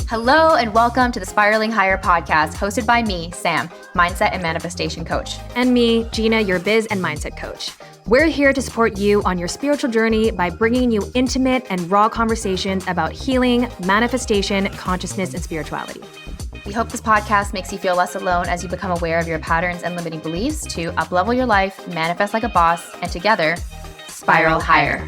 Hello and welcome to the Spiraling Higher podcast, hosted by me, Sam, mindset and manifestation coach. And me, Gina, your biz and mindset coach. We're here to support you on your spiritual journey by bringing you intimate and raw conversations about healing, manifestation, consciousness, and spirituality. We hope this podcast makes you feel less alone as you become aware of your patterns and limiting beliefs to uplevel your life, manifest like a boss, and together, spiral higher.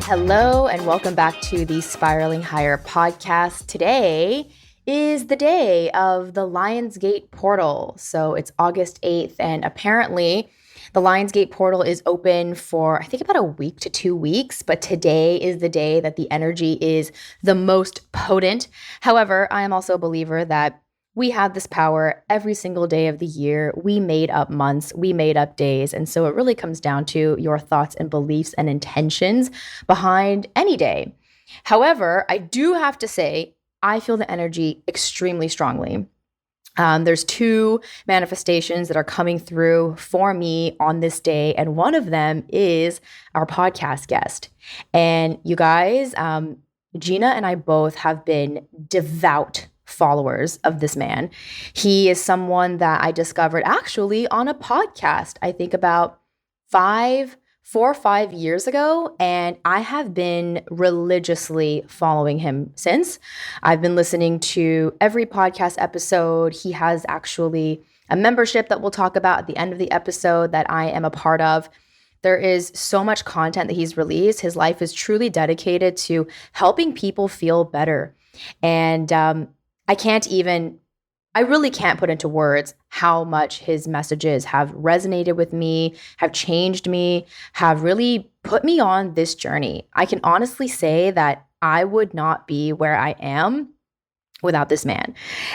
Hello and welcome back to the Spiraling Higher podcast. Today is the day of the Lionsgate portal. So it's August 8th, and apparently the Lionsgate portal is open for, I think, about a week to 2 weeks, but today is the day that the energy is the most potent. However, I am also a believer that we have this power every single day of the year. We made up months, we made up days. And so it really comes down to your thoughts and beliefs and intentions behind any day. However, I do have to say, I feel the energy extremely strongly. There's two manifestations that are coming through for me on this day. And one of them is our podcast guest. And you guys, Gina and I both have been devout followers of this man. He is someone that I discovered actually on a podcast, I think about 4 or 5 years ago, and I have been religiously following him since. I've been listening to every podcast episode. He has actually a membership that we'll talk about at the end of the episode that I am a part of. There is so much content that he's released. His life is truly dedicated to helping people feel better. And I really can't put into words how much his messages have resonated with me, have changed me, have really put me on this journey. I can honestly say that I would not be where I am without this man.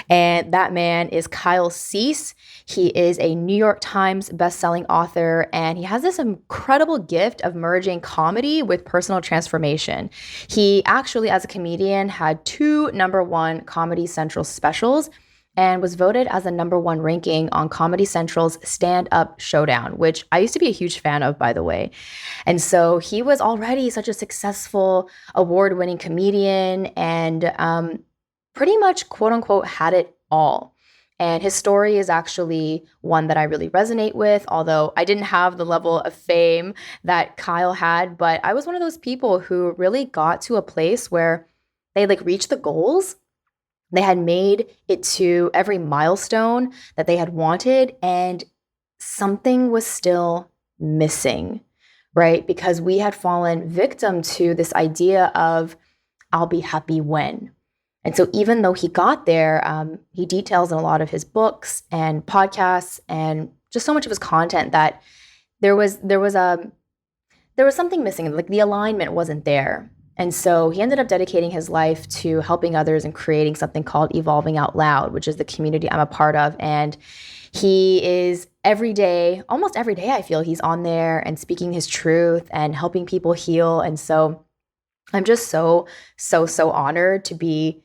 And that man is Kyle Cease. He is a New York Times bestselling author, and he has this incredible gift of merging comedy with personal transformation. He actually, as a comedian, had 2 #1 Comedy Central specials and was voted as a #1 ranking on Comedy Central's stand-up Showdown, which I used to be a huge fan of, by the way. And so he was already such a successful, award-winning comedian and pretty much, quote unquote, had it all. And his story is actually one that I really resonate with, although I didn't have the level of fame that Kyle had, but I was one of those people who really got to a place where they reached the goals. They had made it to every milestone that they had wanted, and something was still missing, right? Because we had fallen victim to this idea of, I'll be happy when. And so even though he got there, he details in a lot of his books and podcasts and just so much of his content that there was something missing. The alignment wasn't there. And so he ended up dedicating his life to helping others and creating something called Evolving Out Loud, which is the community I'm a part of. And he is almost every day, I feel he's on there and speaking his truth and helping people heal. And so I'm just so honored to be,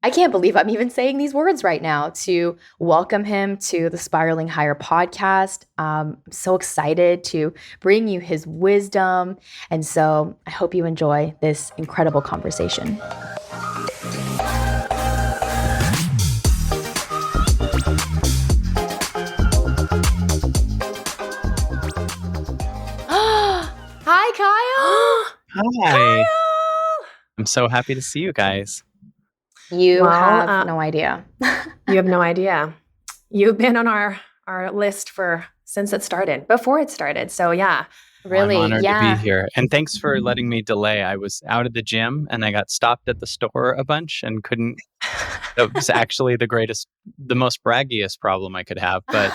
I can't believe I'm even saying these words right now, to welcome him to the Spiraling Higher podcast. I'm so excited to bring you his wisdom. And so I hope you enjoy this incredible conversation. Hi, Kyle. Hi. Kyle! I'm so happy to see you guys. You have no idea. You have no idea. You've been on our list since it started, before it started. So yeah. Really? I'm honored yeah. to be here. And thanks for letting me delay. I was out at the gym and I got stopped at the store a bunch and couldn't. That was actually the most braggiest problem I could have. But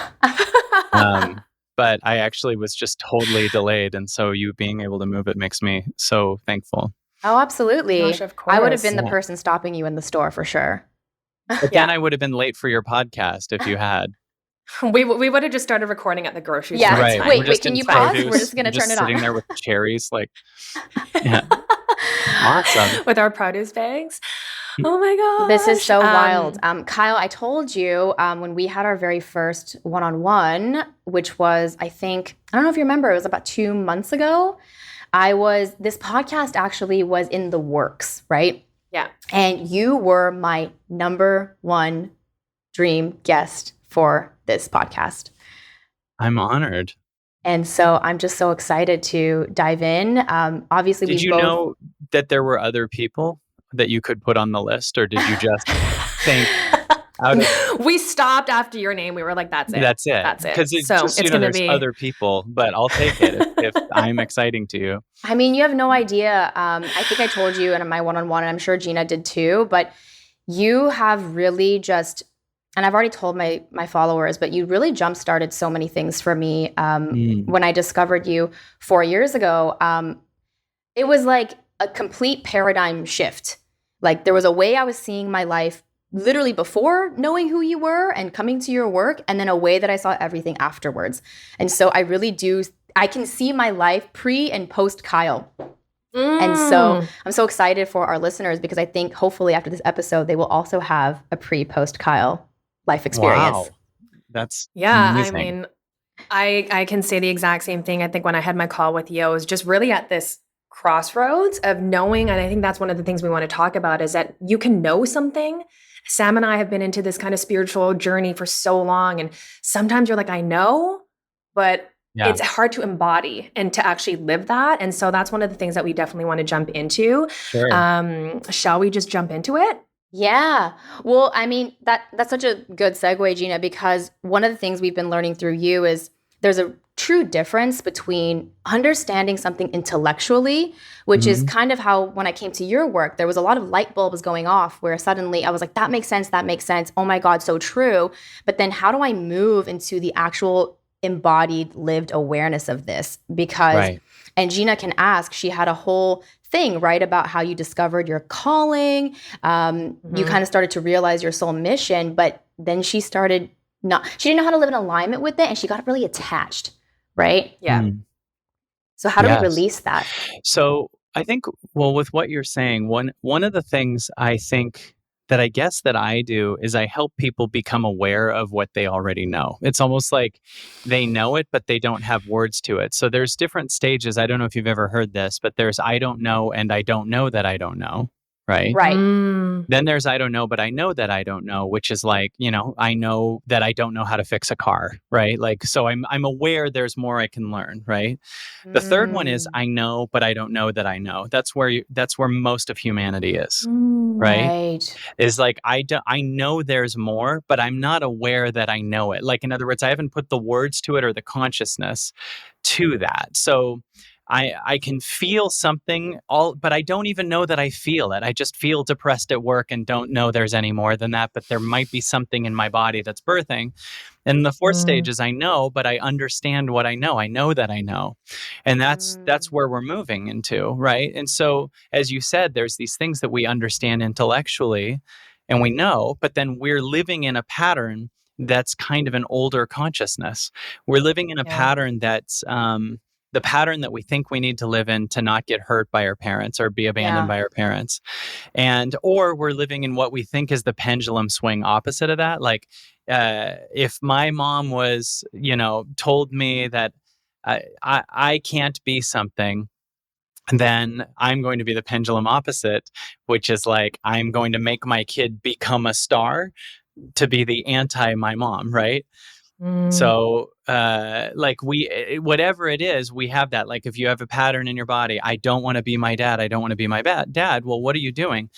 I actually was just totally delayed. And so you being able to move it makes me so thankful. Oh, absolutely. Gosh, of course. I would have been the person stopping you in the store for sure. But then I would have been late for your podcast if you had. We would have just started recording at the grocery store. Yeah. Right. Wait, can you pause? We're just going to turn it on. Sitting there with cherries, yeah. Awesome. With our produce bags. Oh my gosh. This is so wild. Kyle, I told you when we had our very first one-on-one, which was, I don't know if you remember, it was about 2 months ago. This podcast actually was in the works, right? Yeah. And you were my number one dream guest for this podcast. I'm honored. And so I'm just so excited to dive in. Obviously, Did you know that there were other people that you could put on the list, or did you just think we stopped after your name? We were like, that's it. That's it. That's it. Because it's so just, it's going to there's be other people, but I'll take it if I'm exciting to you. I mean, you have no idea. I think I told you in my one-on-one, and I'm sure Gina did too, but you have really just, and I've already told my followers, but you really jump-started so many things for me. When I discovered you 4 years ago, it was like a complete paradigm shift. Like there was a way I was seeing my life literally before knowing who you were and coming to your work, and then a way that I saw everything afterwards. And so I can see my life pre and post Kyle. And so I'm so excited for our listeners because I think hopefully after this episode, they will also have a pre-post Kyle life experience. Wow. That's amazing. I mean, I can say the exact same thing. I think when I had my call with you, I was just really at this crossroads of knowing, and I think that's one of the things we want to talk about, is that you can know something. Sam and I have been into this kind of spiritual journey for so long, and sometimes you're like, I know, but it's hard to embody and to actually live that. And so that's one of the things that we definitely want to jump into. Sure. Shall we just jump into it? Yeah. Well, I mean, that's such a good segue, Gina, because one of the things we've been learning through you is there's a true difference between understanding something intellectually, which is kind of how when I came to your work, there was a lot of light bulbs going off where suddenly I was like, that makes sense. That makes sense. Oh my God, so true. But then how do I move into the actual embodied, lived awareness of this? Because, and Gina can ask, she had a whole thing, right, about how you discovered your calling. You kind of started to realize your soul mission, but then she didn't know how to live in alignment with it, and she got really attached, right? Yeah. So how do we release that? So I think, well, with what you're saying, one of the things I think that I guess that I do is I help people become aware of what they already know. It's almost like they know it, but they don't have words to it. So there's different stages. I don't know if you've ever heard this, but there's I don't know and I don't know that I don't know. Right. Then there's I don't know, but I know that I don't know, which is like, I know that I don't know how to fix a car. Right. Like, so I'm aware there's more I can learn. Right. The third one is I know, but I don't know that I know. That's where most of humanity is. Right. Is like, I know there's more, but I'm not aware that I know it. Like, in other words, I haven't put the words to it or the consciousness to that. So I can feel something but I don't even know that I feel it. I just feel depressed at work and don't know there's any more than that, but there might be something in my body that's birthing. And the fourth stage is I know, but I understand what I know. I know that I know. And that's where we're moving into, right? And so, as you said, there's these things that we understand intellectually and we know, but then we're living in a pattern that's kind of an older consciousness. We're living in a pattern that's the pattern that we think we need to live in to not get hurt by our parents or be abandoned by our parents. Or we're living in what we think is the pendulum swing opposite of that. Like, if my mom was, told me that I can't be something, then I'm going to be the pendulum opposite, which is like, I'm going to make my kid become a star to be the anti my mom, right? So, whatever it is, we have that. Like, if you have a pattern in your body, I don't want to be my dad. I don't want to be my dad. Well, what are you doing?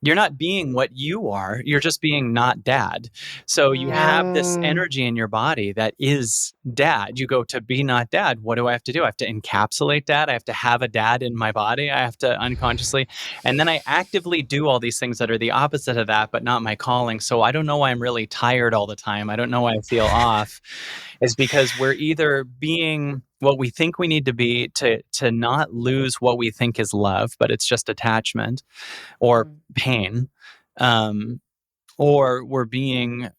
You're not being what you are. You're just being not dad. So you have this energy in your body that is dad. You go to be not dad. What do I have to do? I have to encapsulate dad. I have to have a dad in my body. I have to unconsciously. And then I actively do all these things that are the opposite of that, but not my calling. So I don't know why I'm really tired all the time. I don't know why I feel off. It's because we're either being what we think we need to be to not lose what we think is love, but it's just attachment or pain, or we're being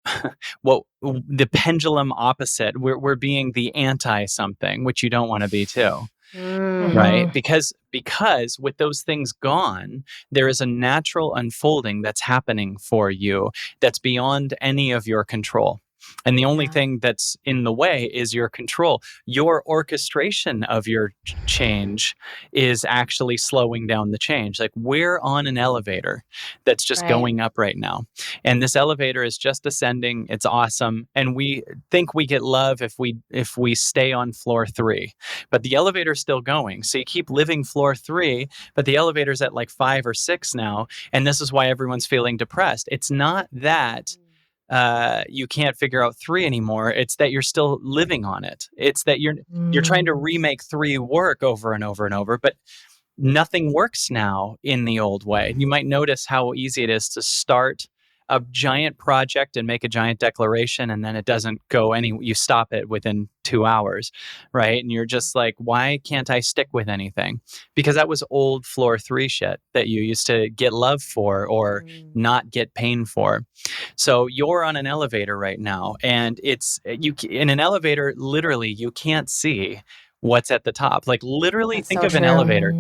the pendulum opposite. We're being the anti something, which you don't want to be too. right? Mhm. Because with those things gone, there is a natural unfolding that's happening for you that's beyond any of your control. And the only Yeah. thing that's in the way is your control. Your orchestration of your change is actually slowing down the change. Like, we're on an elevator that's just Right. going up right now. And this elevator is just ascending. It's awesome. And we think we get love if we stay on floor 3. But the elevator's still going. So you keep living floor 3, but the elevator's at like 5 or 6 now. And this is why everyone's feeling depressed. It's not that you can't figure out 3 anymore. It's that you're still living on it. It's that you're trying to Mm. remake 3 work over and over and over, but nothing works now in the old way. You might notice how easy it is to start a giant project and make a giant declaration, and then it doesn't go you stop it within 2 hours, right? And you're just like, why can't I stick with anything? Because that was old floor 3 shit that you used to get love for or not get pain for. So you're on an elevator right now, and in an elevator, literally you can't see what's at the top. Like, literally That's think so of an true. elevator.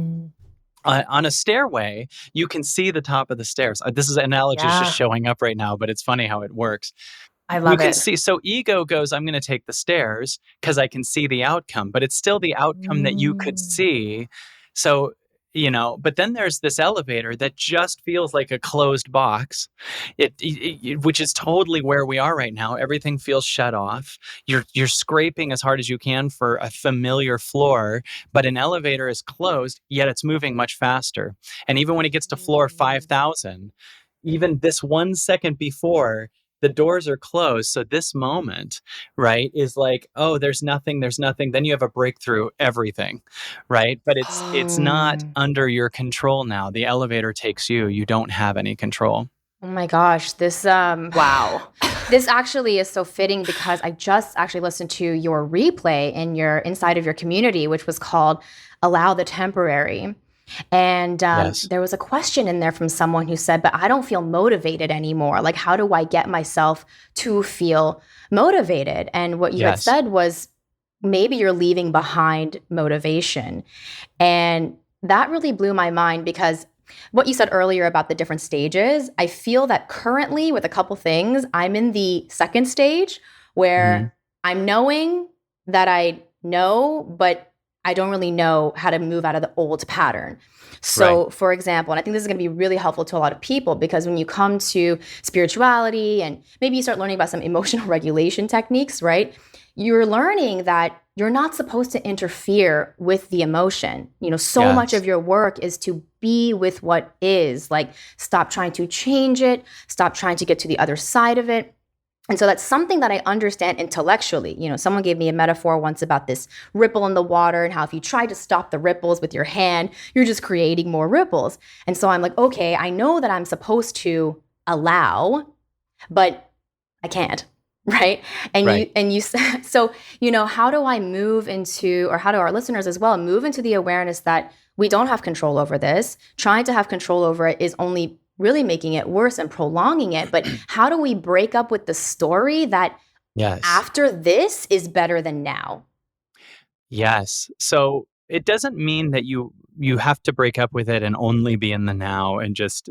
On a stairway, you can see the top of the stairs. This is analogy is just Yeah, showing up right now, but it's funny how it works. I You love can it. see, so ego goes, I'm going to take the stairs because I can see the outcome, but it's still the outcome that you could Mm. see. So, but then there's this elevator that just feels like a closed box, which is totally where we are right now. Everything feels shut off. You're scraping as hard as you can for a familiar floor, but an elevator is closed, yet it's moving much faster. And even when it gets to floor 5,000, even this 1 second before, the doors are closed. So this moment, right, is like, oh, there's nothing, there's nothing. Then you have a breakthrough, everything, right? But it's not Mm. under your control now. The elevator takes you. You don't have any control. Oh my gosh, this Wow. this actually is so fitting because I just actually listened to your replay in your inside of your community, which was called "Allow the Temporary." And Yes. there was a question in there from someone who said, "But I don't feel motivated anymore. Like, how do I get myself to feel motivated?" And what you had Yes. said was, maybe you're leaving behind motivation, and that really blew my mind because what you said earlier about the different stages, I feel that currently with a couple things, I'm in the second stage Mhm. where I'm knowing that I know, but I don't really know how to move out of the old pattern. Right. So, for example, and I think this is going to be really helpful to a lot of people because when you come to spirituality and maybe you start learning about some emotional regulation techniques, right? You're learning that you're not supposed to interfere with the emotion. So much Yes. of your work is to be with what is. Like, stop trying to change it, stop trying to get to the other side of it. And so that's something that I understand intellectually. Someone gave me a metaphor once about this ripple in the water and how if you try to stop the ripples with your hand, you're just creating more ripples. And so I'm like, okay, I know that I'm supposed to allow, but I can't. Right. Right. So, how do I move into, or how do our listeners as well move into the awareness that we don't have control over this? Trying to have control over it is only really making it worse and prolonging it. But how do we break up with the story that Yes. after this is better than now? Yes. So it doesn't mean that you have to break up with it and only be in the now and just,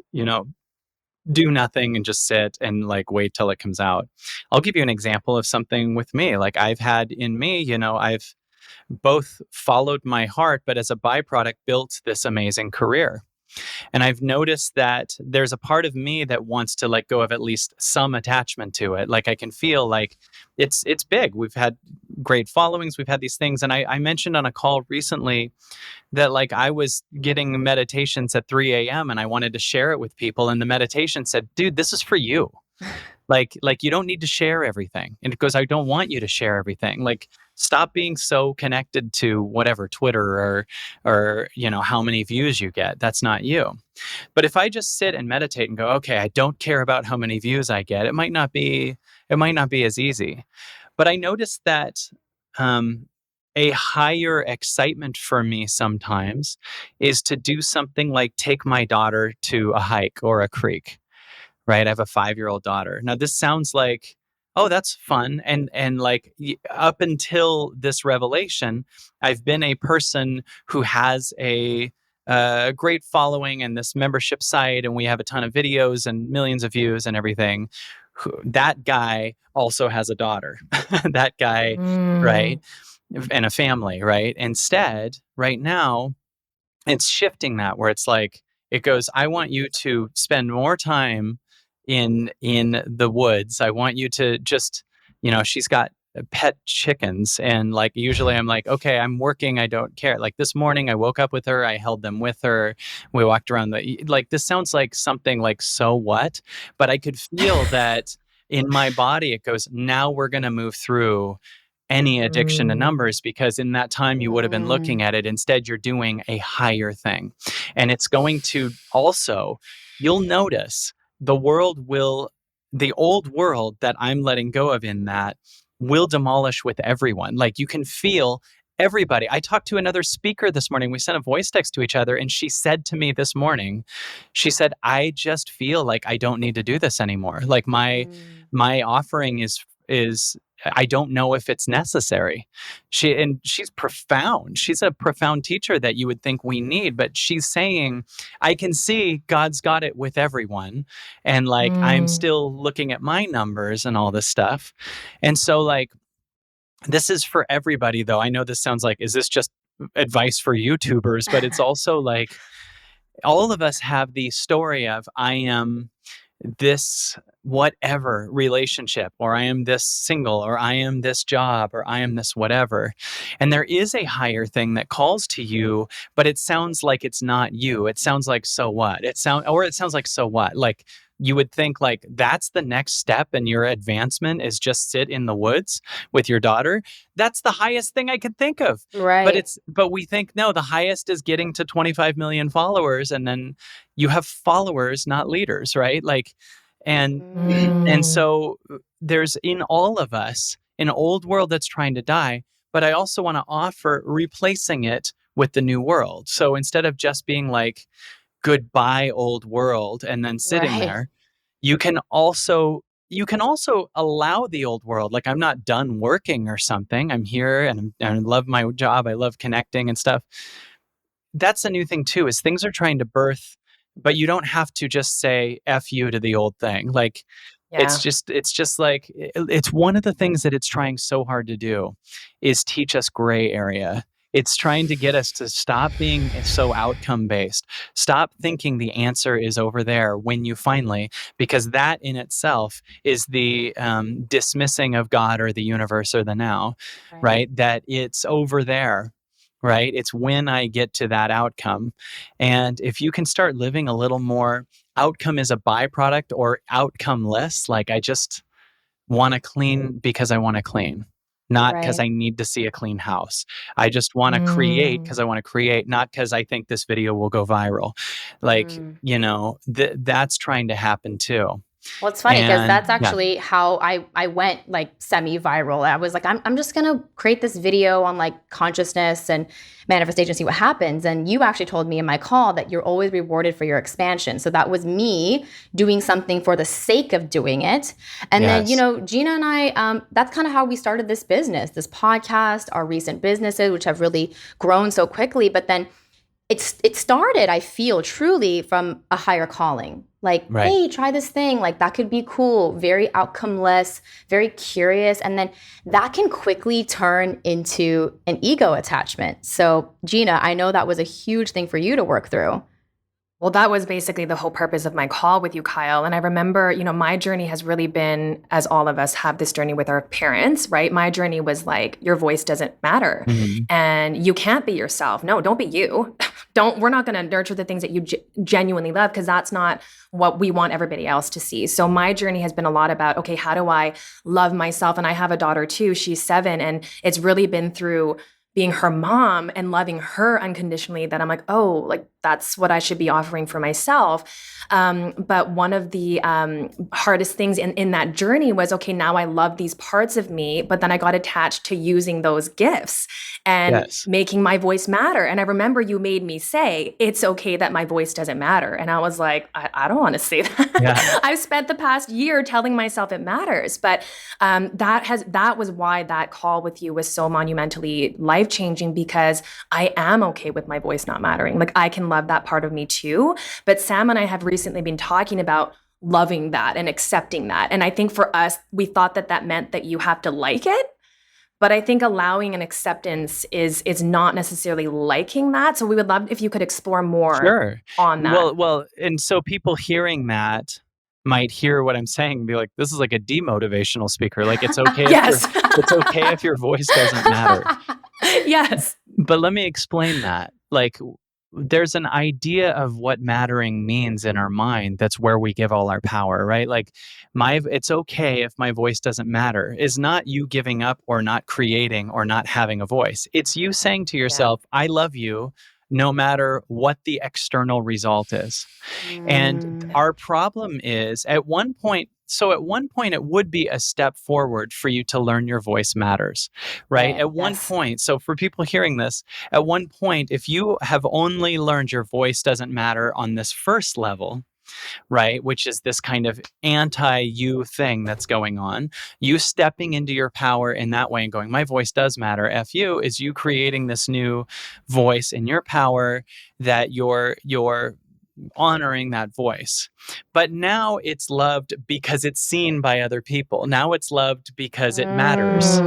do nothing and just sit and like wait till it comes out. I'll give you an example of something with me. Like, I've had in me, I've both followed my heart, but as a byproduct, built this amazing career. And I've noticed that there's a part of me that wants to let go of at least some attachment to it. Like, I can feel like it's big. We've had great followings. We've had these things. And I mentioned on a call recently that, like, I was getting meditations at 3 a.m. and I wanted to share it with people. And the meditation said, dude, this is for you. Like you don't need to share everything. And it goes, I don't want you to share everything. Like, stop being so connected to whatever Twitter or how many views you get. That's not you. But if I just sit and meditate and go, okay, I don't care about how many views I get, it might not be as easy. But I noticed that a higher excitement for me sometimes is to do something like take my daughter to a hike or a creek, right? I have a 5-year-old daughter. Now, this sounds like, oh, that's fun. And like up until this revelation, I've been a person who has a great following and this membership site, and we have a ton of videos and millions of views and everything. That guy also has a daughter. That guy, right? And a family, right? Instead, right now, it's shifting that where it's like it goes, I want you to spend more time in the woods. I want you to just, she's got pet chickens, and like usually I'm like, okay, I'm working, I don't care. Like this morning I woke up with her, I held them with her, we walked around like this sounds like something like so what, but I could feel that in my body. It goes, now we're going to move through any addiction to numbers, because in that time you would have been looking at it. Instead, you're doing a higher thing. And it's going to also, you'll notice the old world that I'm letting go of in that will demolish with everyone. Like you can feel everybody. I talked to another speaker this morning. We sent a voice text to each other, and she said to me this morning, she said, I just feel like I don't need to do this anymore. Like my offering is I don't know if it's necessary. She's profound. She's a profound teacher that you would think we need, but she's saying, I can see God's got it with everyone. And like, I'm still looking at my numbers and all this stuff. And so like, this is for everybody though. I know this sounds like, is this just advice for YouTubers? But it's also like, all of us have the story of, I am this whatever relationship, or I am this single, or I am this job, or I am this whatever. And there is a higher thing that calls to you, but it sounds like it's not you. It sounds like, so what? It sounds like, so what? Like you would think like that's the next step in your advancement is just sit in the woods with your daughter. That's the highest thing I could think of. Right. But we think, no, the highest is getting to 25 million followers, and then you have followers, not leaders, right? Like, and so there's in all of us an old world that's trying to die, but I also want to offer replacing it with the new world. So instead of just being like, goodbye old world, and then sitting there, you can also allow the old world. Like, I'm not done working or something. I'm here and I love my job. I love connecting and stuff. That's a new thing too, is things are trying to birth, but you don't have to just say F you to the old thing. Like, it's just like, it's one of the things that it's trying so hard to do is teach us gray area. It's trying to get us to stop being so outcome based. Stop thinking the answer is over there when you finally, because that in itself is the dismissing of God or the universe or the now, right? That it's over there, right? It's when I get to that outcome. And if you can start living a little more outcome is a byproduct or outcomeless, like I just want to clean because I want to clean. Not because I need to see a clean house. I just want to create because I want to create, not because I think this video will go viral. Like, that's trying to happen too. Well, it's funny because that's actually how I went like semi-viral. I was like, I'm just going to create this video on like consciousness and manifestation, see what happens. And you actually told me in my call that you're always rewarded for your expansion. So that was me doing something for the sake of doing it. And then, Gina and I, that's kind of how we started this business, this podcast, our recent businesses, which have really grown so quickly. But then it started, I feel, truly from a higher calling. Like, hey, try this thing. Like, that could be cool. Very outcomeless, very curious. And then that can quickly turn into an ego attachment. So, Gina, I know that was a huge thing for you to work through. Well, that was basically the whole purpose of my call with you, Kyle. And I remember, my journey has really been, as all of us have this journey with our parents, right? My journey was like, your voice doesn't matter. And you can't be yourself. No, don't be you. We're not going to nurture the things that you genuinely love, because that's not what we want everybody else to see. So my journey has been a lot about, okay, how do I love myself? And I have a daughter too. She's 7. And it's really been through being her mom and loving her unconditionally that I'm like, oh, like that's what I should be offering for myself. But one of the hardest things in that journey was, okay, now I love these parts of me, but then I got attached to using those gifts and Yes. making my voice matter. And I remember you made me say, it's okay that my voice doesn't matter. And I was like, I don't want to say that. Yeah. I've spent the past year telling myself it matters. But that was why that call with you was so monumentally life-changing, because I am okay with my voice not mattering. Like, I can love that part of me too. But Sam and I have recently been talking about loving that and accepting that. And I think for us, we thought that meant that you have to like it. But I think allowing an acceptance is not necessarily liking that. So we would love if you could explore more on that. Well, and so people hearing that might hear what I'm saying and be like, this is like a demotivational speaker. Like, it's okay Yes. it's okay if your voice doesn't matter. Yes. But let me explain that. Like, there's an idea of what mattering means in our mind. That's where we give all our power, right? Like, it's okay if my voice doesn't matter is not you giving up or not creating or not having a voice. It's you saying to yourself, I love you no matter what the external result is. And our problem is at one point, it would be a step forward for you to learn your voice matters, right? Yeah, At one point, so for people hearing this, at one point, if you have only learned your voice doesn't matter on this first level, right, which is this kind of anti-you thing that's going on, you stepping into your power in that way and going, my voice does matter, F you, is you creating this new voice in your power that you're honoring that voice. But now it's loved because it's seen by other people. Now it's loved because it matters,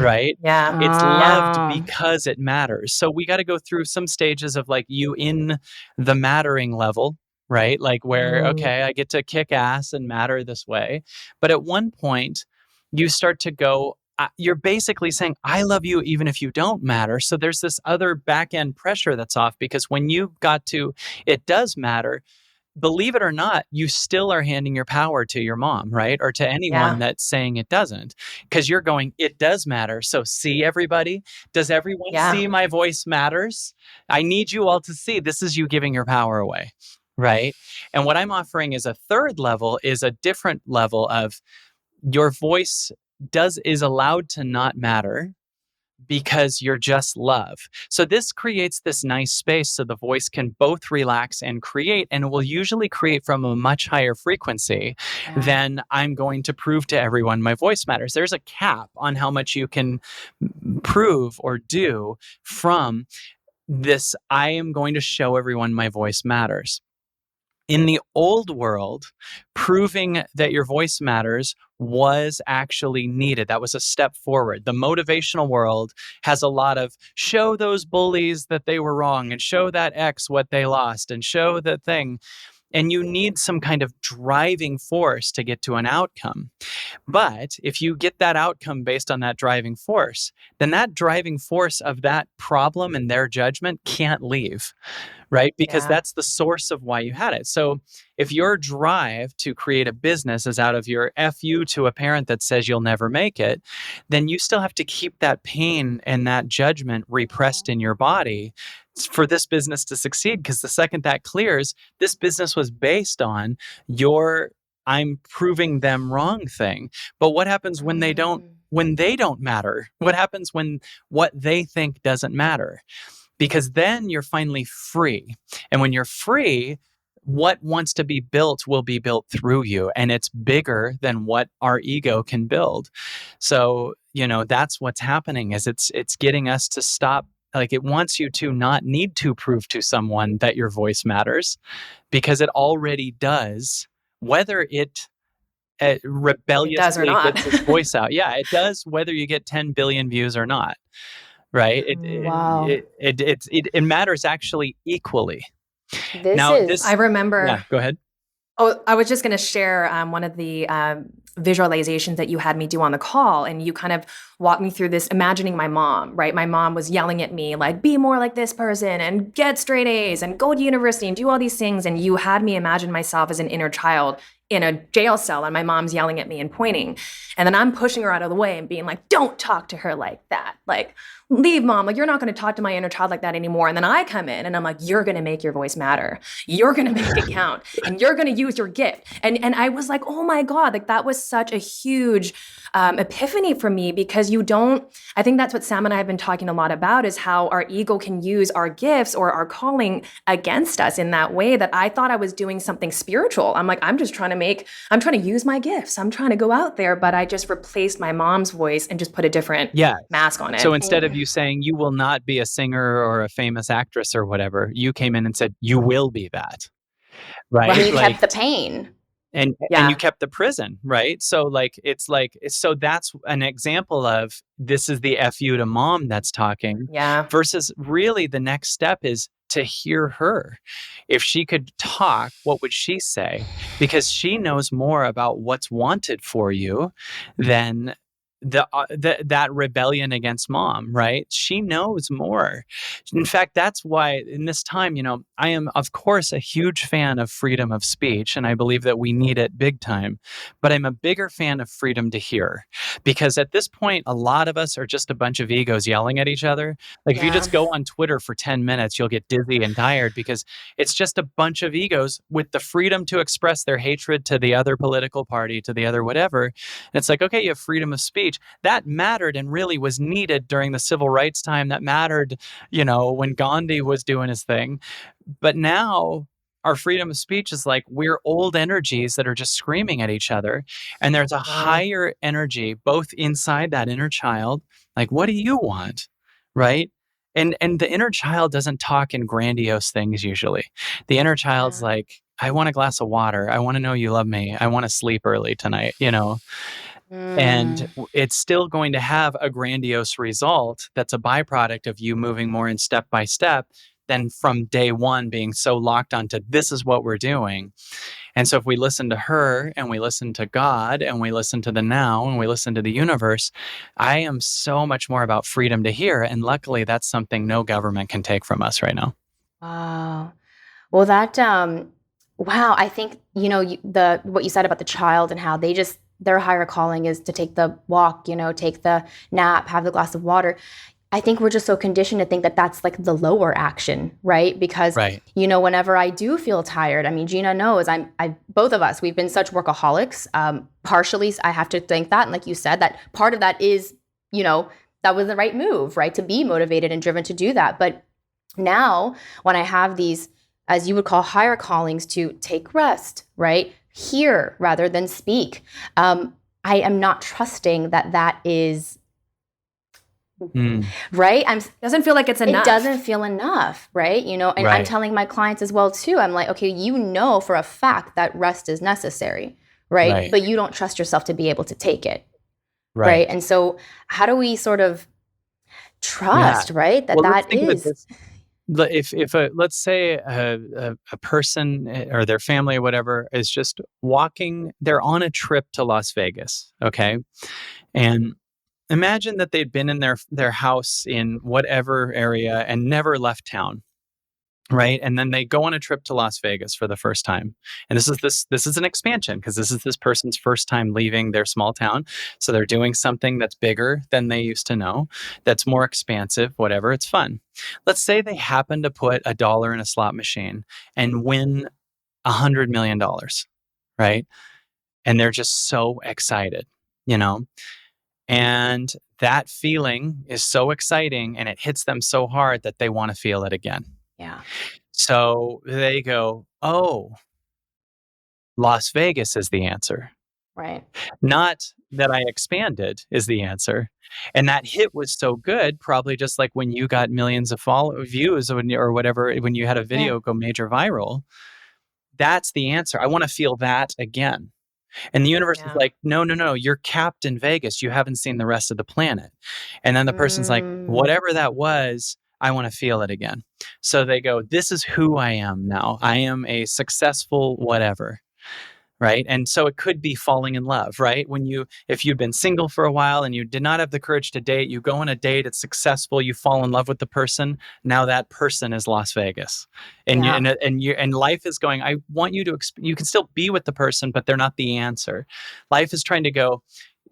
right? Yeah. It's loved because it matters. So we got to go through some stages of like you in the mattering level, right? Like where, okay, I get to kick ass and matter this way. But at one point, you start to go, you're basically saying, I love you even if you don't matter. So there's this other back end pressure that's off, because when you got to, it does matter, believe it or not, you still are handing your power to your mom, right? Or to anyone that's saying it doesn't, because you're going, it does matter. So see, everybody, does everyone see my voice matters? I need you all to see, this is you giving your power away, right? And what I'm offering is a third level, is a different level of your voice is allowed to not matter because you're just love. So this creates this nice space so the voice can both relax and create, and it will usually create from a much higher frequency than I'm going to prove to everyone my voice matters. There's a cap on how much you can prove or do from this, I am going to show everyone my voice matters. In the old world, proving that your voice matters was actually needed. That was a step forward. The motivational world has a lot of show those bullies that they were wrong and show that X what they lost and show the thing. And you need some kind of driving force to get to an outcome. But if you get that outcome based on that driving force, then that driving force of that problem and their judgment can't leave, right? Because that's the source of why you had it. So if your drive to create a business is out of your FU to a parent that says you'll never make it, then you still have to keep that pain and that judgment repressed in your body for this business to succeed. Because the second that clears, this business was based on your I'm proving them wrong thing. But what happens when they don't matter? What happens when what they think doesn't matter? Because then you're finally free. And when you're free, what wants to be built will be built through you. And it's bigger than what our ego can build. So, that's what's happening, is it's getting us to stop. Like, it wants you to not need to prove to someone that your voice matters, because it already does, whether it rebelliously gets its voice out. Yeah, it does, whether you get 10 billion views or not. Right? It matters actually equally. I remember. Yeah, go ahead. Oh, I was just going to share one of the visualizations that you had me do on the call, and you kind of walked me through this, imagining my mom, right? My mom was yelling at me, like, be more like this person and get straight A's and go to university and do all these things. And you had me imagine myself as an inner child in a jail cell, and my mom's yelling at me and pointing. And then I'm pushing her out of the way and being like, don't talk to her like that. Like, leave, mom. Like, you're not going to talk to my inner child like that anymore. And then I come in and I'm like, you're going to make your voice matter. You're going to make it count, and you're going to use your gift. And I was like, oh my God, like that was such a huge epiphany for me, because I think that's what Sam and I have been talking a lot about, is how our ego can use our gifts or our calling against us in that way, that I thought I was doing something spiritual. I'm like, I'm trying to use my gifts. I'm trying to go out there, but I just replaced my mom's voice and just put a different mask on it. So instead of you saying you will not be a singer or a famous actress or whatever, you came in and said, you will be that. Right. And you kept the pain. And you kept the prison, right? So so that's an example of, this is the FU to mom that's talking. Yeah. Versus really the next step is to hear her. If she could talk, what would she say? Because she knows more about what's wanted for you than that rebellion against mom, right? She knows more. In fact, that's why in this time, I am, of course, a huge fan of freedom of speech, and I believe that we need it big time. But I'm a bigger fan of freedom to hear, because at this point, a lot of us are just a bunch of egos yelling at each other. Like if you just go on Twitter for 10 minutes, you'll get dizzy and tired, because it's just a bunch of egos with the freedom to express their hatred to the other political party, to the other whatever. And it's like, okay, you have freedom of speech. That mattered and really was needed during the civil rights time. That mattered, when Gandhi was doing his thing. But now our freedom of speech is like, we're old energies that are just screaming at each other. And there's a higher energy, both inside that inner child. Like, what do you want? Right? And the inner child doesn't talk in grandiose things usually. The inner child's like, I want a glass of water. I want to know you love me. I want to sleep early tonight, And it's still going to have a grandiose result that's a byproduct of you moving more in step by step than from day one being so locked onto, this is what we're doing. And so if we listen to her, and we listen to God, and we listen to the now, and we listen to the universe, I am so much more about freedom to hear. And luckily, that's something no government can take from us right now. Wow. Well, I think, what you said about the child and how their higher calling is to take the walk, take the nap, have the glass of water. I think we're just so conditioned to think that that's like the lower action, right? Because, whenever I do feel tired, I mean, Gina knows both of us, we've been such workaholics. Partially, I have to think that. And like you said, that part of that is, that was the right move, right? To be motivated and driven to do that. But now when I have these, as you would call, higher callings to take rest, right? Hear rather than speak. I am not trusting that is right. Doesn't feel like it's enough. It doesn't feel enough, right? And I'm telling my clients as well too. I'm like, okay, for a fact that rest is necessary, right? But you don't trust yourself to be able to take it, right? And so, how do we sort of trust, right? That is. If let's say a person or their family or whatever is just walking, they're on a trip to Las Vegas, okay? And imagine that they'd been in their house in whatever area and never left town, right? And then they go on a trip to Las Vegas for the first time. And this is an expansion, because this is this person's first time leaving their small town. So they're doing something that's bigger than they used to know, that's more expansive, whatever. It's fun. Let's say they happen to put $1 in a slot machine and win $100 million, right? And they're just so excited, And that feeling is so exciting, and it hits them so hard that they want to feel it again. Yeah. So they go, oh, Las Vegas is the answer. Right. Not that I expanded is the answer. And that hit was so good, probably just like when you got millions of views or whatever, when you had a video go major viral. That's the answer. I want to feel that again. And the universe is like, no, you're capped in Vegas. You haven't seen the rest of the planet. And then the person's like, whatever that was, I want to feel it again. So they go, this is who I am now. I am a successful whatever. Right. And so it could be falling in love, right? If you've been single for a while and you did not have the courage to date, you go on a date, it's successful, you fall in love with the person. Now that person is Las Vegas. And and life is going, I want you to, you can still be with the person, but they're not the answer. Life is trying to go,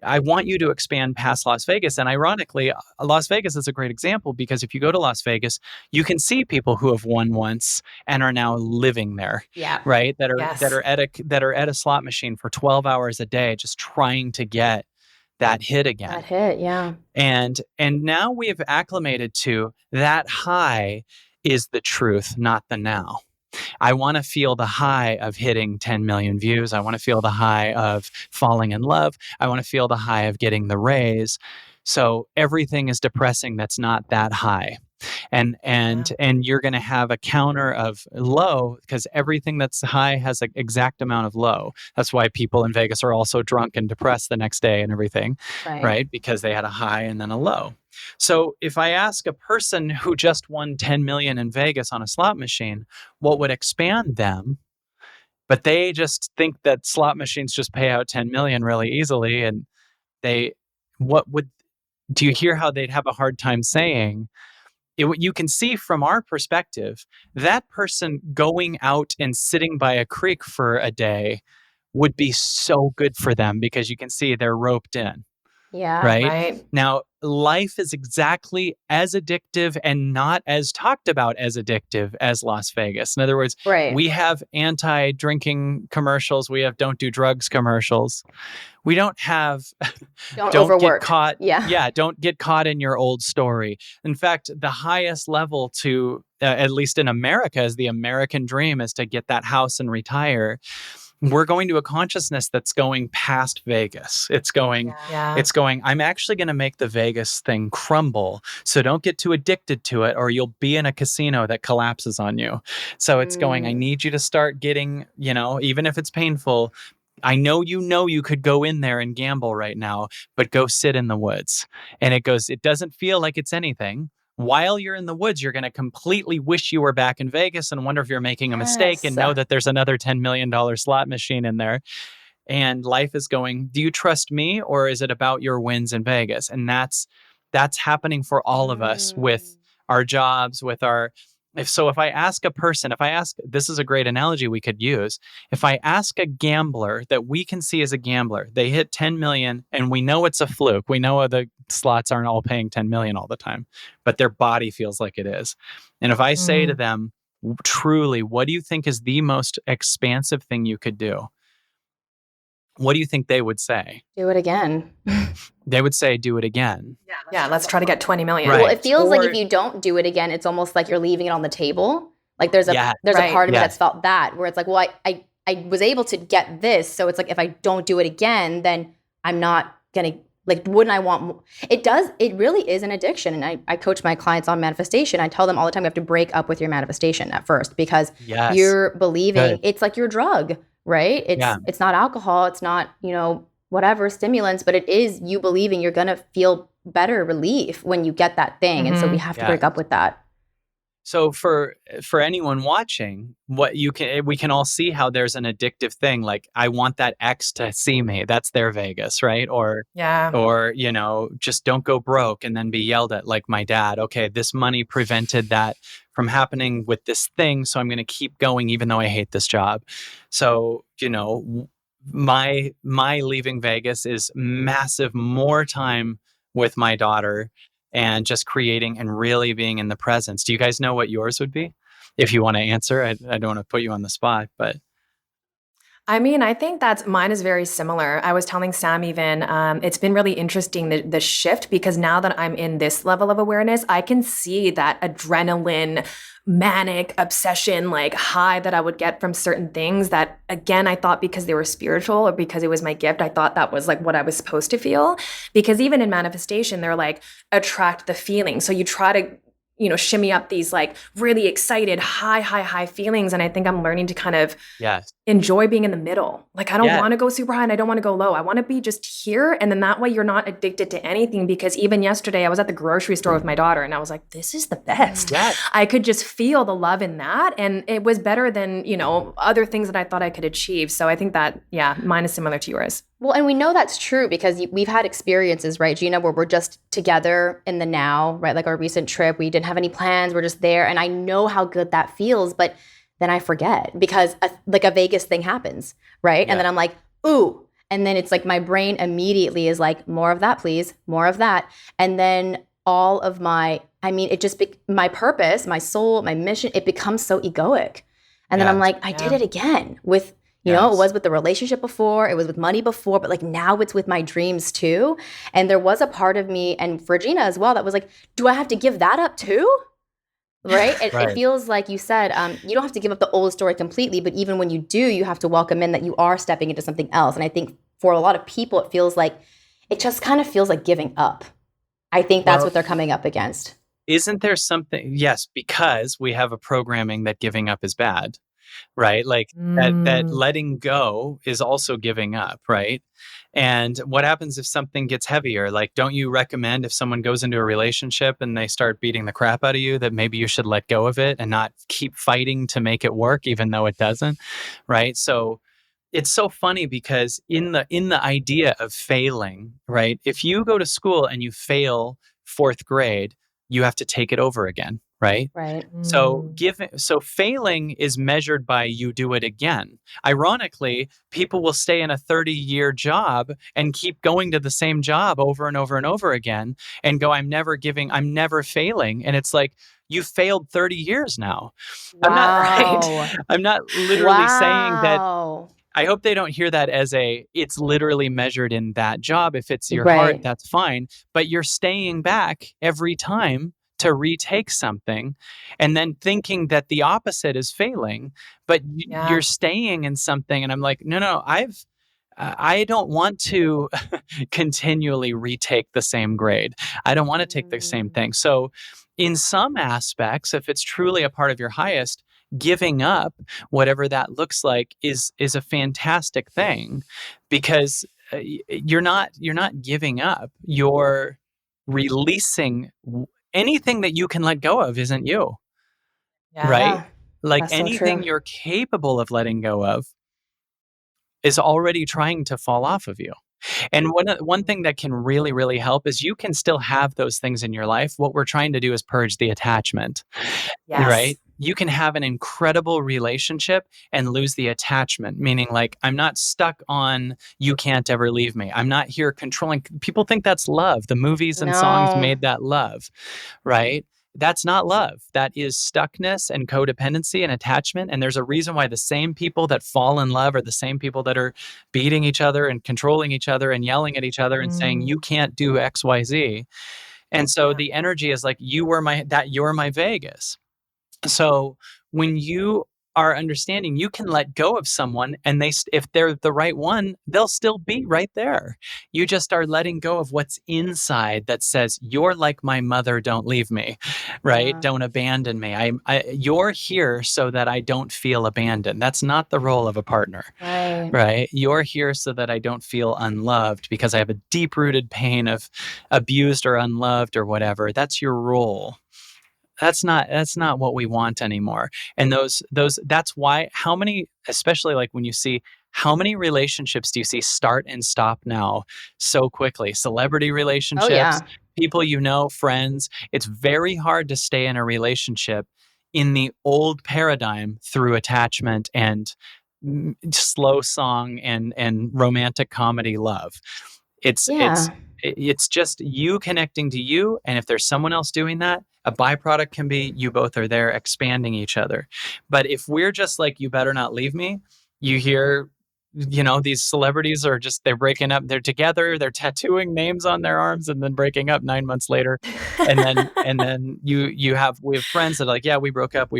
I want you to expand past Las Vegas. And ironically, Las Vegas is a great example because if you go to Las Vegas, you can see people who have won once and are now living there, Yeah. right? That Yes. are at a slot machine for 12 hours a day, just trying to get that hit again. That hit, yeah. And now we have acclimated to that high is the truth, not the now. I want to feel the high of hitting 10 million views. I want to feel the high of falling in love. I want to feel the high of getting the raise. So everything is depressing that's not that high. And you're going to have a counter of low because everything that's high has an exact amount of low. That's why people in Vegas are also drunk and depressed the next day and everything, right? Because they had a high and then a low. So if I ask a person who just won 10 million in Vegas on a slot machine, what would expand them? But they just think that slot machines just pay out 10 million really easily. And do you hear how they'd have a hard time saying, you can see from our perspective, that person going out and sitting by a creek for a day would be so good for them because you can see they're roped in. Yeah. Right? Now, life is exactly as addictive and not as talked about as addictive as Las Vegas. In other words, we have anti-drinking commercials. We have don't do drugs commercials. We don't have don't overwork. Get caught. Yeah, don't get caught in your old story. In fact, the highest level to, at least in America, is the American dream is to get that house and retire. We're going to a consciousness that's going past Vegas. It's going, I'm actually going to make the Vegas thing crumble. So don't get too addicted to it or you'll be in a casino that collapses on you. So it's going, I need you to start getting, even if it's painful, I know you could go in there and gamble right now, but go sit in the woods. And it doesn't feel like it's anything. While you're in the woods, you're going to completely wish you were back in Vegas and wonder if you're making a mistake and know that there's another $10 million slot machine in there. And life is going, do you trust me or is it about your wins in Vegas? And that's happening for all of us with our jobs, with our... If I ask a person, this is a great analogy we could use. If I ask a gambler that we can see as a gambler, they hit 10 million and we know it's a fluke. We know the slots aren't all paying 10 million all the time, but their body feels like it is. And if I say to them, truly, what do you think is the most expansive thing you could do? What do you think they would say? Do it again. They would say, do it again. Yeah, let's try to get 20 million. Right. Well, it feels like if you don't do it again, it's almost like you're leaving it on the table. Like there's a part of me that's felt that where it's like, well, I was able to get this. So it's like, if I don't do it again, then I'm not going to, like, wouldn't I want more? It really is an addiction. And I coach my clients on manifestation. I tell them all the time, you have to break up with your manifestation at first because you're believing it's like your drug, right? It's not alcohol. It's not, whatever stimulants, but it is you believing you're going to feel better relief when you get that thing. And so we have to break up with that. So for anyone watching, we can all see how there's an addictive thing. Like, I want that ex to see me. That's their Vegas, right? Or just don't go broke and then be yelled at like my dad. Okay, this money prevented that from happening with this thing, so I'm going to keep going even though I hate this job. So, my leaving Vegas is massive more time with my daughter and just creating and really being in the presence. Do you guys know what yours would be? If you want to answer, I don't want to put you on the spot, but. I mean, I think mine is very similar. I was telling Sam even, it's been really interesting, the shift, because now that I'm in this level of awareness, I can see that adrenaline, manic obsession, like high that I would get from certain things that, again, I thought because they were spiritual or because it was my gift, I thought that was like what I was supposed to feel. Because even in manifestation, they're like, attract the feeling. So you try to, shimmy up these like really excited, high feelings. And I think I'm learning to kind of enjoy being in the middle. Like, I don't want to go super high and I don't want to go low. I want to be just here. And then that way you're not addicted to anything, because even yesterday I was at the grocery store with my daughter and I was like, this is the best. Yes. I could just feel the love in that. And it was better than, other things that I thought I could achieve. So I think that, mine is similar to yours. Well, and we know that's true because we've had experiences, right, Gina, where we're just together in the now, right? Like our recent trip, we didn't have any plans. We're just there. And I know how good that feels, but then I forget because a Vegas thing happens, right? Yeah. And then I'm like, ooh. And then it's like my brain immediately is like, more of that, please, more of that. And then all of my, I mean, it just, my purpose, my soul, my mission, it becomes so egoic. And then I'm Yes. like, I did it again with, you know, it was with the relationship before, it was with money before, but like now it's with my dreams too. And there was a part of me, and for Gina as well, that was like, do I have to give that up too? Right? It feels like you said, you don't have to give up the old story completely, but even when you do, you have to welcome in that you are stepping into something else. And I think for a lot of people, it feels like, it just kind of feels like giving up. I think that's what they're coming up against. Isn't there something? Yes, because we have a programming that giving up is bad, right? Like that letting go is also giving up, right? And what happens if something gets heavier? Like, don't you recommend if someone goes into a relationship and they start beating the crap out of you, that maybe you should let go of it and not keep fighting to make it work, even though it doesn't, right? So it's so funny because in the idea of failing, right? If you go to school and you fail fourth grade, you have to take it over again, right? Right. So failing is measured by you do it again. Ironically, people will stay in a 30-year job and keep going to the same job over and over and over again and go, I'm never failing. And it's like, you failed 30 years now. Wow. I'm not literally saying that. I hope they don't hear that as it's literally measured in that job. If it's your heart, that's fine. But you're staying back every time to retake something and then thinking that the opposite is failing, but you're staying in something. And I'm like, no, I don't want to continually retake the same grade. I don't want to take the same thing. So in some aspects, if it's truly a part of your highest, giving up whatever that looks like is a fantastic thing, because you're not giving up. You're releasing. Anything that you can let go of isn't you, right? Like anything you're capable of letting go of is already trying to fall off of you. And one thing that can really, really help is you can still have those things in your life. What we're trying to do is purge the attachment, right? You can have an incredible relationship and lose the attachment, meaning like, I'm not stuck on, you can't ever leave me. I'm not here controlling. People think that's love. The movies and songs made that love, right? That's not love. That is stuckness and codependency and attachment. And there's a reason why the same people that fall in love are the same people that are beating each other and controlling each other and yelling at each other and saying, you can't do X, Y, Z. And so the energy is like, you're my Vegas. So when you are understanding, you can let go of someone, and if they're the right one, they'll still be right there. You just are letting go of what's inside that says, you're like my mother, don't leave me, right? Don't abandon me. You're here so that I don't feel abandoned. That's not the role of a partner, right? You're here so that I don't feel unloved because I have a deep-rooted pain of abused or unloved or whatever. That's your role. That's not what we want anymore. And that's why, how many, especially like when you see, how many relationships do you see start and stop now so quickly? Celebrity relationships, people you know, friends. It's very hard to stay in a relationship in the old paradigm through attachment and slow song and romantic comedy love. It's just you connecting to you. And if there's someone else doing that, a byproduct can be you both are there expanding each other. But if we're just like, you better not leave me, you hear, these celebrities are just, they're breaking up, they're together, they're tattooing names on their arms and then breaking up 9 months later. And then we have friends that are like, yeah, we broke up.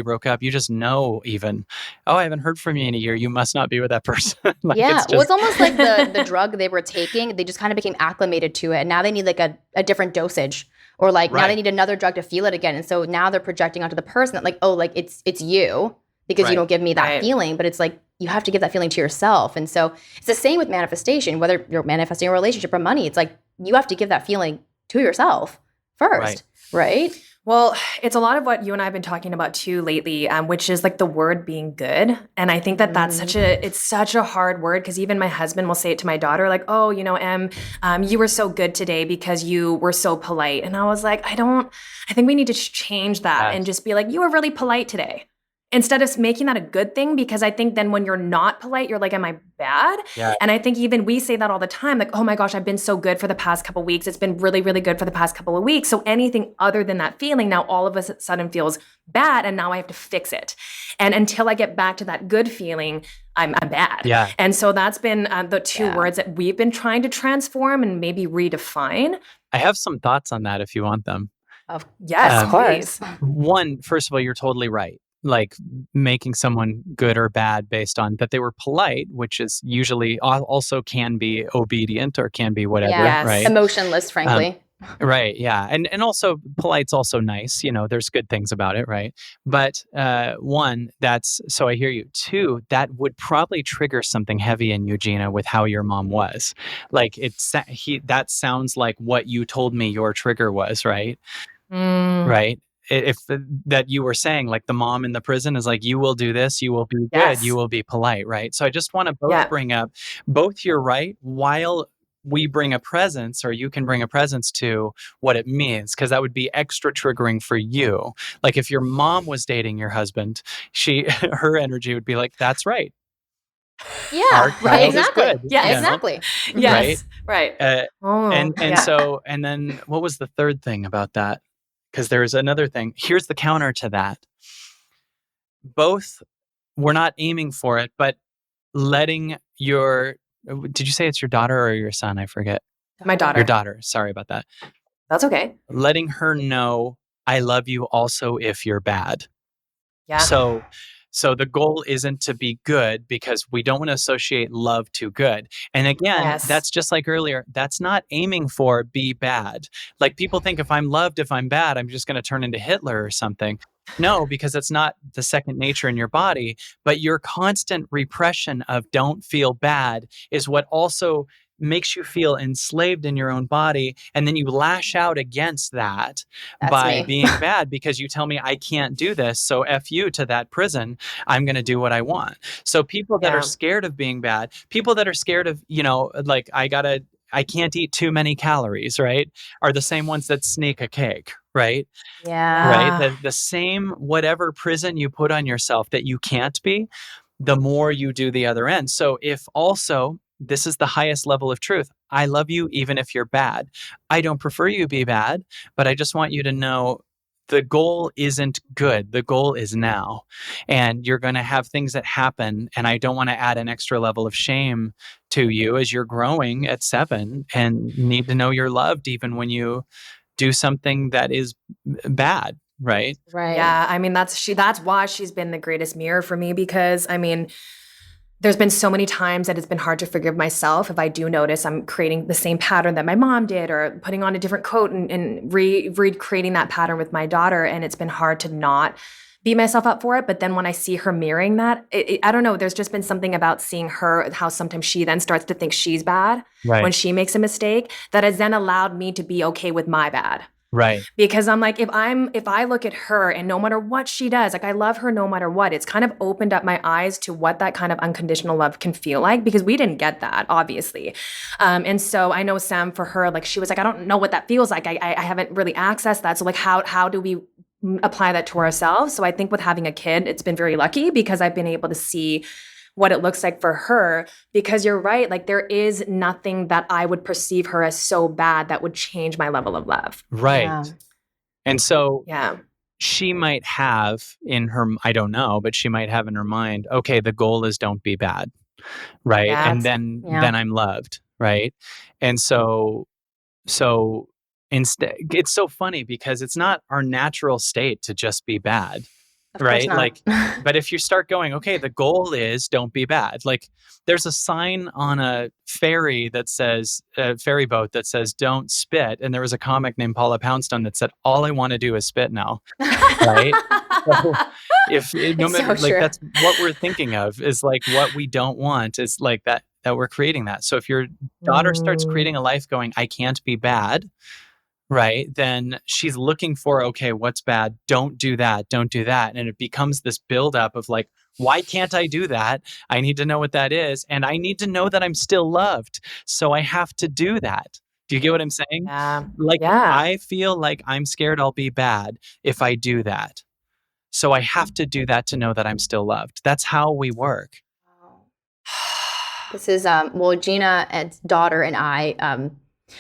You just know, even, oh, I haven't heard from you in a year. You must not be with that person. It's almost like the drug they were taking, they just kind of became acclimated to it. And now they need like a different dosage, or like now they need another drug to feel it again. And so now they're projecting onto the person that like, oh, like it's you because you don't give me that feeling, but it's like, you have to give that feeling to yourself. And so it's the same with manifestation, whether you're manifesting a relationship or money, it's like, you have to give that feeling to yourself first, right? Well, it's a lot of what you and I have been talking about too lately, which is like the word being good. And I think that that's such a hard word, because even my husband will say it to my daughter, like, oh, Em, you were so good today because you were so polite. And I was like, I think we need to change that and just be like, you were really polite today. instead of making that a good thing, because I think then when you're not polite, you're like, am I bad? Yeah. And I think even we say that all the time, like, oh my gosh, I've been so good for the past couple of weeks. It's been really, really good for the past couple of weeks. So anything other than that feeling now all of a sudden feels bad, and now I have to fix it. And until I get back to that good feeling, I'm bad. Yeah. And so that's been the two words that we've been trying to transform and maybe redefine. I have some thoughts on that if you want them. Yes, Of course. please. One, first of all, you're totally right. Like making someone good or bad based on that they were polite, which is usually also can be obedient or can be whatever, Yeah. right? Emotionless, frankly. Right. Yeah. And also polite's also nice. There's good things about it. Right. But one, so I hear you. Two, that would probably trigger something heavy in you, Gina, with how your mom was. Like that sounds like what you told me your trigger was, right? Right. If that you were saying, like the mom in the prison is like, you will do this, you will be good, you will be polite. Right. So I just want to bring up both you're right, while we bring a presence, or you can bring a presence to what it means, because that would be extra triggering for you. Like if your mom was dating your husband, her energy would be like, that's right. Yeah, right. Exactly. Good, yeah, exactly. Yes, right. And then what was the third thing about that? Because there's another thing. Here's the counter to that. Both, we're not aiming for it, but letting did you say it's your daughter or your son? I forget. My daughter. Your daughter. Sorry about that. That's okay. Letting her know, I love you also if you're bad. Yeah. So the goal isn't to be good, because we don't want to associate love to good. And again, that's just like earlier, that's not aiming for be bad. Like people think if I'm loved, if I'm bad, I'm just going to turn into Hitler or something. No, because it's not the second nature in your body, but your constant repression of don't feel bad is what also makes you feel enslaved in your own body. And then you lash out against that by being bad, because you tell me I can't do this. So F you to that prison. I'm going to do what I want. So people that are scared of being bad, people that are scared of, like I can't eat too many calories, right? Are the same ones that sneak a cake, right? Yeah. Right. The same, whatever prison you put on yourself that you can't be, the more you do the other end. So if also, this is the highest level of truth. I love you even if you're bad. I don't prefer you be bad, but I just want you to know the goal isn't good. The goal is now. And you're going to have things that happen. And I don't want to add an extra level of shame to you as you're growing at 7 and need to know you're loved even when you do something that is bad. Right. Right. Yeah. I mean, that's why she's been the greatest mirror for me, because I mean, there's been so many times that it's been hard to forgive myself if I do notice I'm creating the same pattern that my mom did, or putting on a different coat and recreating that pattern with my daughter. And it's been hard to not beat myself up for it. But then when I see her mirroring that, I don't know, there's just been something about seeing her, how sometimes she then starts to think she's bad when she makes a mistake, that has then allowed me to be okay with my bad. Right. Because I'm like, if I look at her and no matter what she does, like I love her no matter what, it's kind of opened up my eyes to what that kind of unconditional love can feel like, because we didn't get that, obviously. And so I know Sam, for her, like she was like, I don't know what that feels like. I haven't really accessed that. So like, how do we apply that to ourselves? So I think with having a kid, it's been very lucky, because I've been able to see what it looks like for her, because you're right. Like there is nothing that I would perceive her as so bad that would change my level of love. Right. Yeah. And so she might have in her, I don't know, but she might have in her mind, okay, the goal is don't be bad. Right. And then I'm loved. Right. And so instead, it's so funny because it's not our natural state to just be bad. Right. Like, but if you start going, okay, the goal is don't be bad. Like there's a sign on a ferry that says, ferry boat that says, don't spit. And there was a comic named Paula Poundstone that said, all I want to do is spit now. Right. So that's what we're thinking of, is like what we don't want is like that we're creating that. So if your daughter starts creating a life going, I can't be bad. Right. Then she's looking for, okay, what's bad? Don't do that. Don't do that. And it becomes this buildup of like, why can't I do that? I need to know what that is. And I need to know that I'm still loved. So I have to do that. Do you get what I'm saying? I feel like I'm scared I'll be bad if I do that. So I have to do that to know that I'm still loved. That's how we work. This is well, Gina and daughter and I,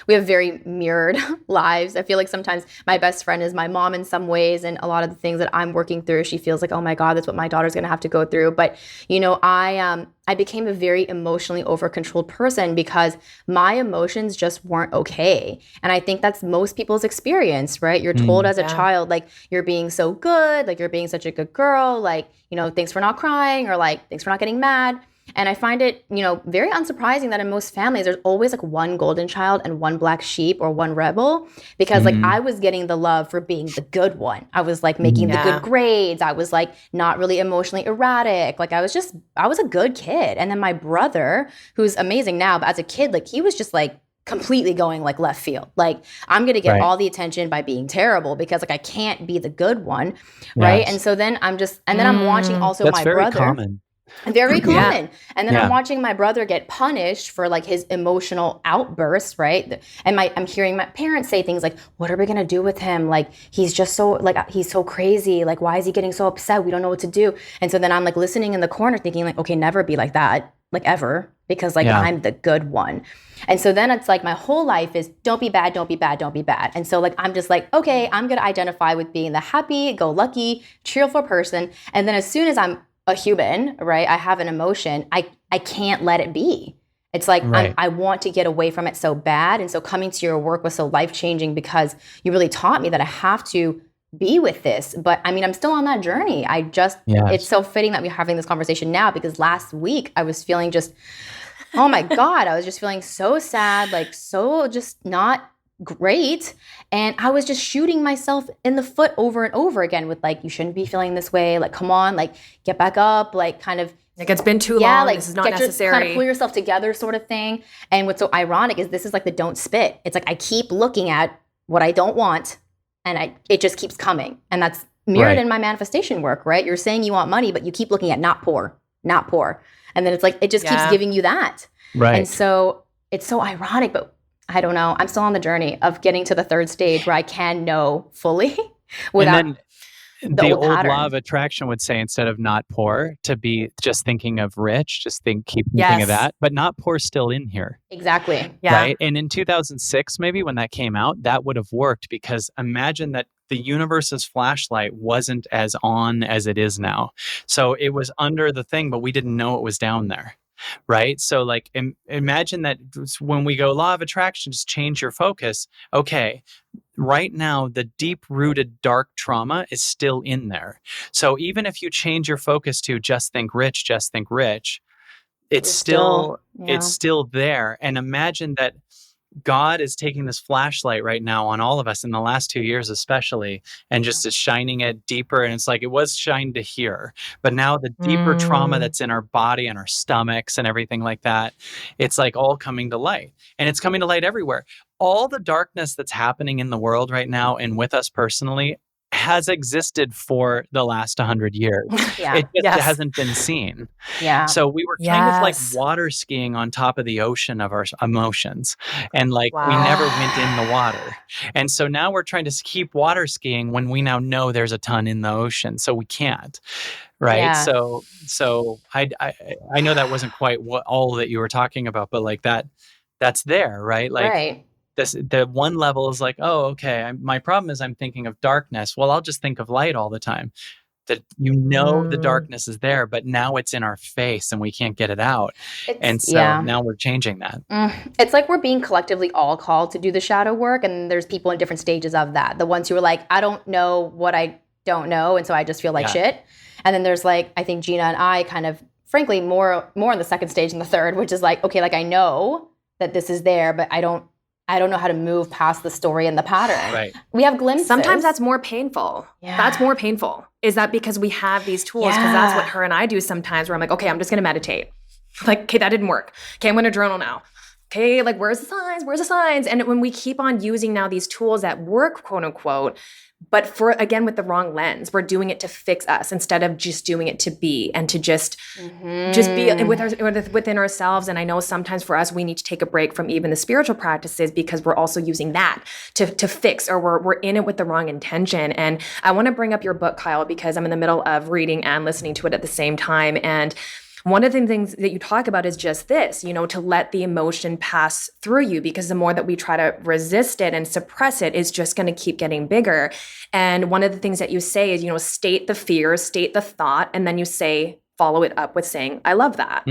we have very mirrored lives. I feel like sometimes my best friend is my mom in some ways, and a lot of the things that I'm working through, she feels like, oh my God, that's what my daughter's gonna have to go through. But I became a very emotionally over-controlled person because my emotions just weren't okay. And I think that's most people's experience, right? You're told as a child, like, you're being so good, like, you're being such a good girl, like, thanks for not crying, or like, thanks for not getting mad. And I find it, very unsurprising that in most families, there's always like one golden child and one black sheep or one rebel, because like I was getting the love for being the good one. I was like making the good grades. I was like not really emotionally erratic. Like I was a good kid. And then my brother, who's amazing now, but as a kid, like he was just like completely going like left field. Like I'm going to get all the attention by being terrible because like I can't be the good one. Right. And so then I'm watching also That's my very brother. Common. Very common. And then I'm watching my brother get punished for like his emotional outbursts, right? And I'm hearing my parents say things like, what are we going to do with him? Like, he's just so, like, he's so crazy. Like, why is he getting so upset? We don't know what to do. And so then I'm like listening in the corner thinking like, okay, never be like that, like ever, because like I'm the good one. And so then it's like my whole life is don't be bad, don't be bad, don't be bad. And so like, I'm just like, okay, I'm going to identify with being the happy, go lucky, cheerful person. And then as soon as I'm a human, right? I have an emotion. I can't let it be. It's like I want to get away from it so bad. And so coming to your work was so life-changing because you really taught me that I have to be with this. But I mean, I'm still on that journey. It's so fitting that we're having this conversation now because last week I was feeling just, oh my God, I was just feeling so sad, like so just not great. And I was just shooting myself in the foot over and over again with like, you shouldn't be feeling this way. Like, come on, like get back up, like kind of. Like it's been too long. Like, this is not necessary. Kind of pull yourself together sort of thing. And what's so ironic is this is like the don't spit. It's like I keep looking at what I don't want and it just keeps coming. And that's mirrored in my manifestation work, right? You're saying you want money, but you keep looking at not poor. And then it's like, it just keeps giving you that. Right. And so it's so ironic, but I don't know. I'm still on the journey of getting to the third stage where I can know fully without the old law of attraction would say instead of not poor to be just thinking of rich, keep thinking of that, but not poor still in here. Exactly. Yeah. Right. And in 2006, maybe when that came out, that would have worked because imagine that the universe's flashlight wasn't as on as it is now. So it was under the thing, but we didn't know it was down there. Right. So like imagine that when we go law of attraction, just change your focus. Okay. Right now, the deep rooted dark trauma is still in there. So even if you change your focus to just think rich, it's still there. And imagine that God is taking this flashlight right now on all of us in the last 2 years, especially, and just is shining it deeper. And it's like it was shined to here, but now the deeper trauma that's in our body and our stomachs and everything like that, it's like all coming to light, and it's coming to light everywhere. All the darkness that's happening in the world right now and with us personally has existed for the last 100 years. It just hasn't been seen. So we were kind of like water skiing on top of the ocean of our emotions. And like we never went in the water. And so now we're trying to keep water skiing when we now know there's a ton in the ocean. So we can't. Right. Yeah. So I know that wasn't quite all that you were talking about, but like that's there, right? Like the one level is like, oh, okay, my problem is I'm thinking of darkness. Well, I'll just think of light all the time. That the darkness is there, but now it's in our face and we can't get it out. Now we're changing that. It's like we're being collectively all called to do the shadow work, and there's people in different stages of that. The ones who are like, I don't know what I don't know, and so I just feel like shit. And then there's like, I think Gina and I kind of, frankly, more in the second stage than the third, which is like, okay, like I know that this is there, but I don't know how to move past the story and the pattern. Right. We have glimpses. Sometimes that's more painful. Yeah. That's more painful. Is that because we have these tools? Because that's what her and I do sometimes where I'm like, okay, I'm just going to meditate. Like, okay, that didn't work. Okay, I'm going to journal now. okay, like, where's the signs? Where's the signs? And when we keep on using now these tools that work, quote unquote, but for, again, with the wrong lens, we're doing it to fix us instead of just doing it to be and to just be within ourselves. And I know sometimes for us, we need to take a break from even the spiritual practices because we're also using that to fix, or we're in it with the wrong intention. And I want to bring up your book, Kyle, because I'm in the middle of reading and listening to it at the same time. And one of the things that you talk about is just this, to let the emotion pass through you, because the more that we try to resist it and suppress it, it's just going to keep getting bigger. And one of the things that you say is, state the fear, state the thought, and then you follow it up with saying, I love that.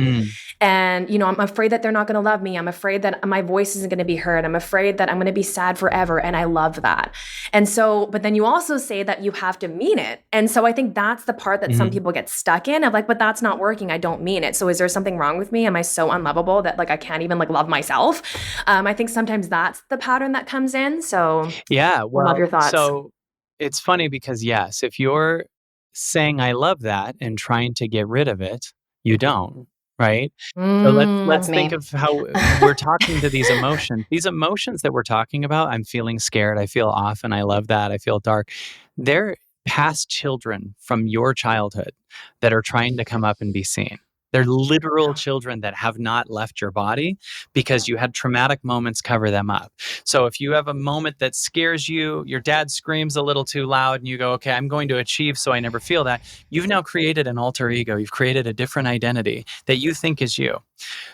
And, I'm afraid that they're not going to love me. I'm afraid that my voice isn't going to be heard. I'm afraid that I'm going to be sad forever. And I love that. And so, but then you also say that you have to mean it. And so I think that's the part that some people get stuck in of like, but that's not working. I don't mean it. So is there something wrong with me? Am I so unlovable that like I can't even like love myself? I think sometimes that's the pattern that comes in. So yeah, well, love your thoughts. So it's funny because yes, if you're saying I love that and trying to get rid of it, you don't, right? So let's think of how we're talking to these emotions. These emotions that we're talking about, I'm feeling scared, I feel off, and I love that, I feel dark. They're past children from your childhood that are trying to come up and be seen. They're literal children that have not left your body because you had traumatic moments cover them up. So if you have a moment that scares you, your dad screams a little too loud and you go, okay, I'm going to achieve so I never feel that. You've now created an alter ego. You've created a different identity that you think is you.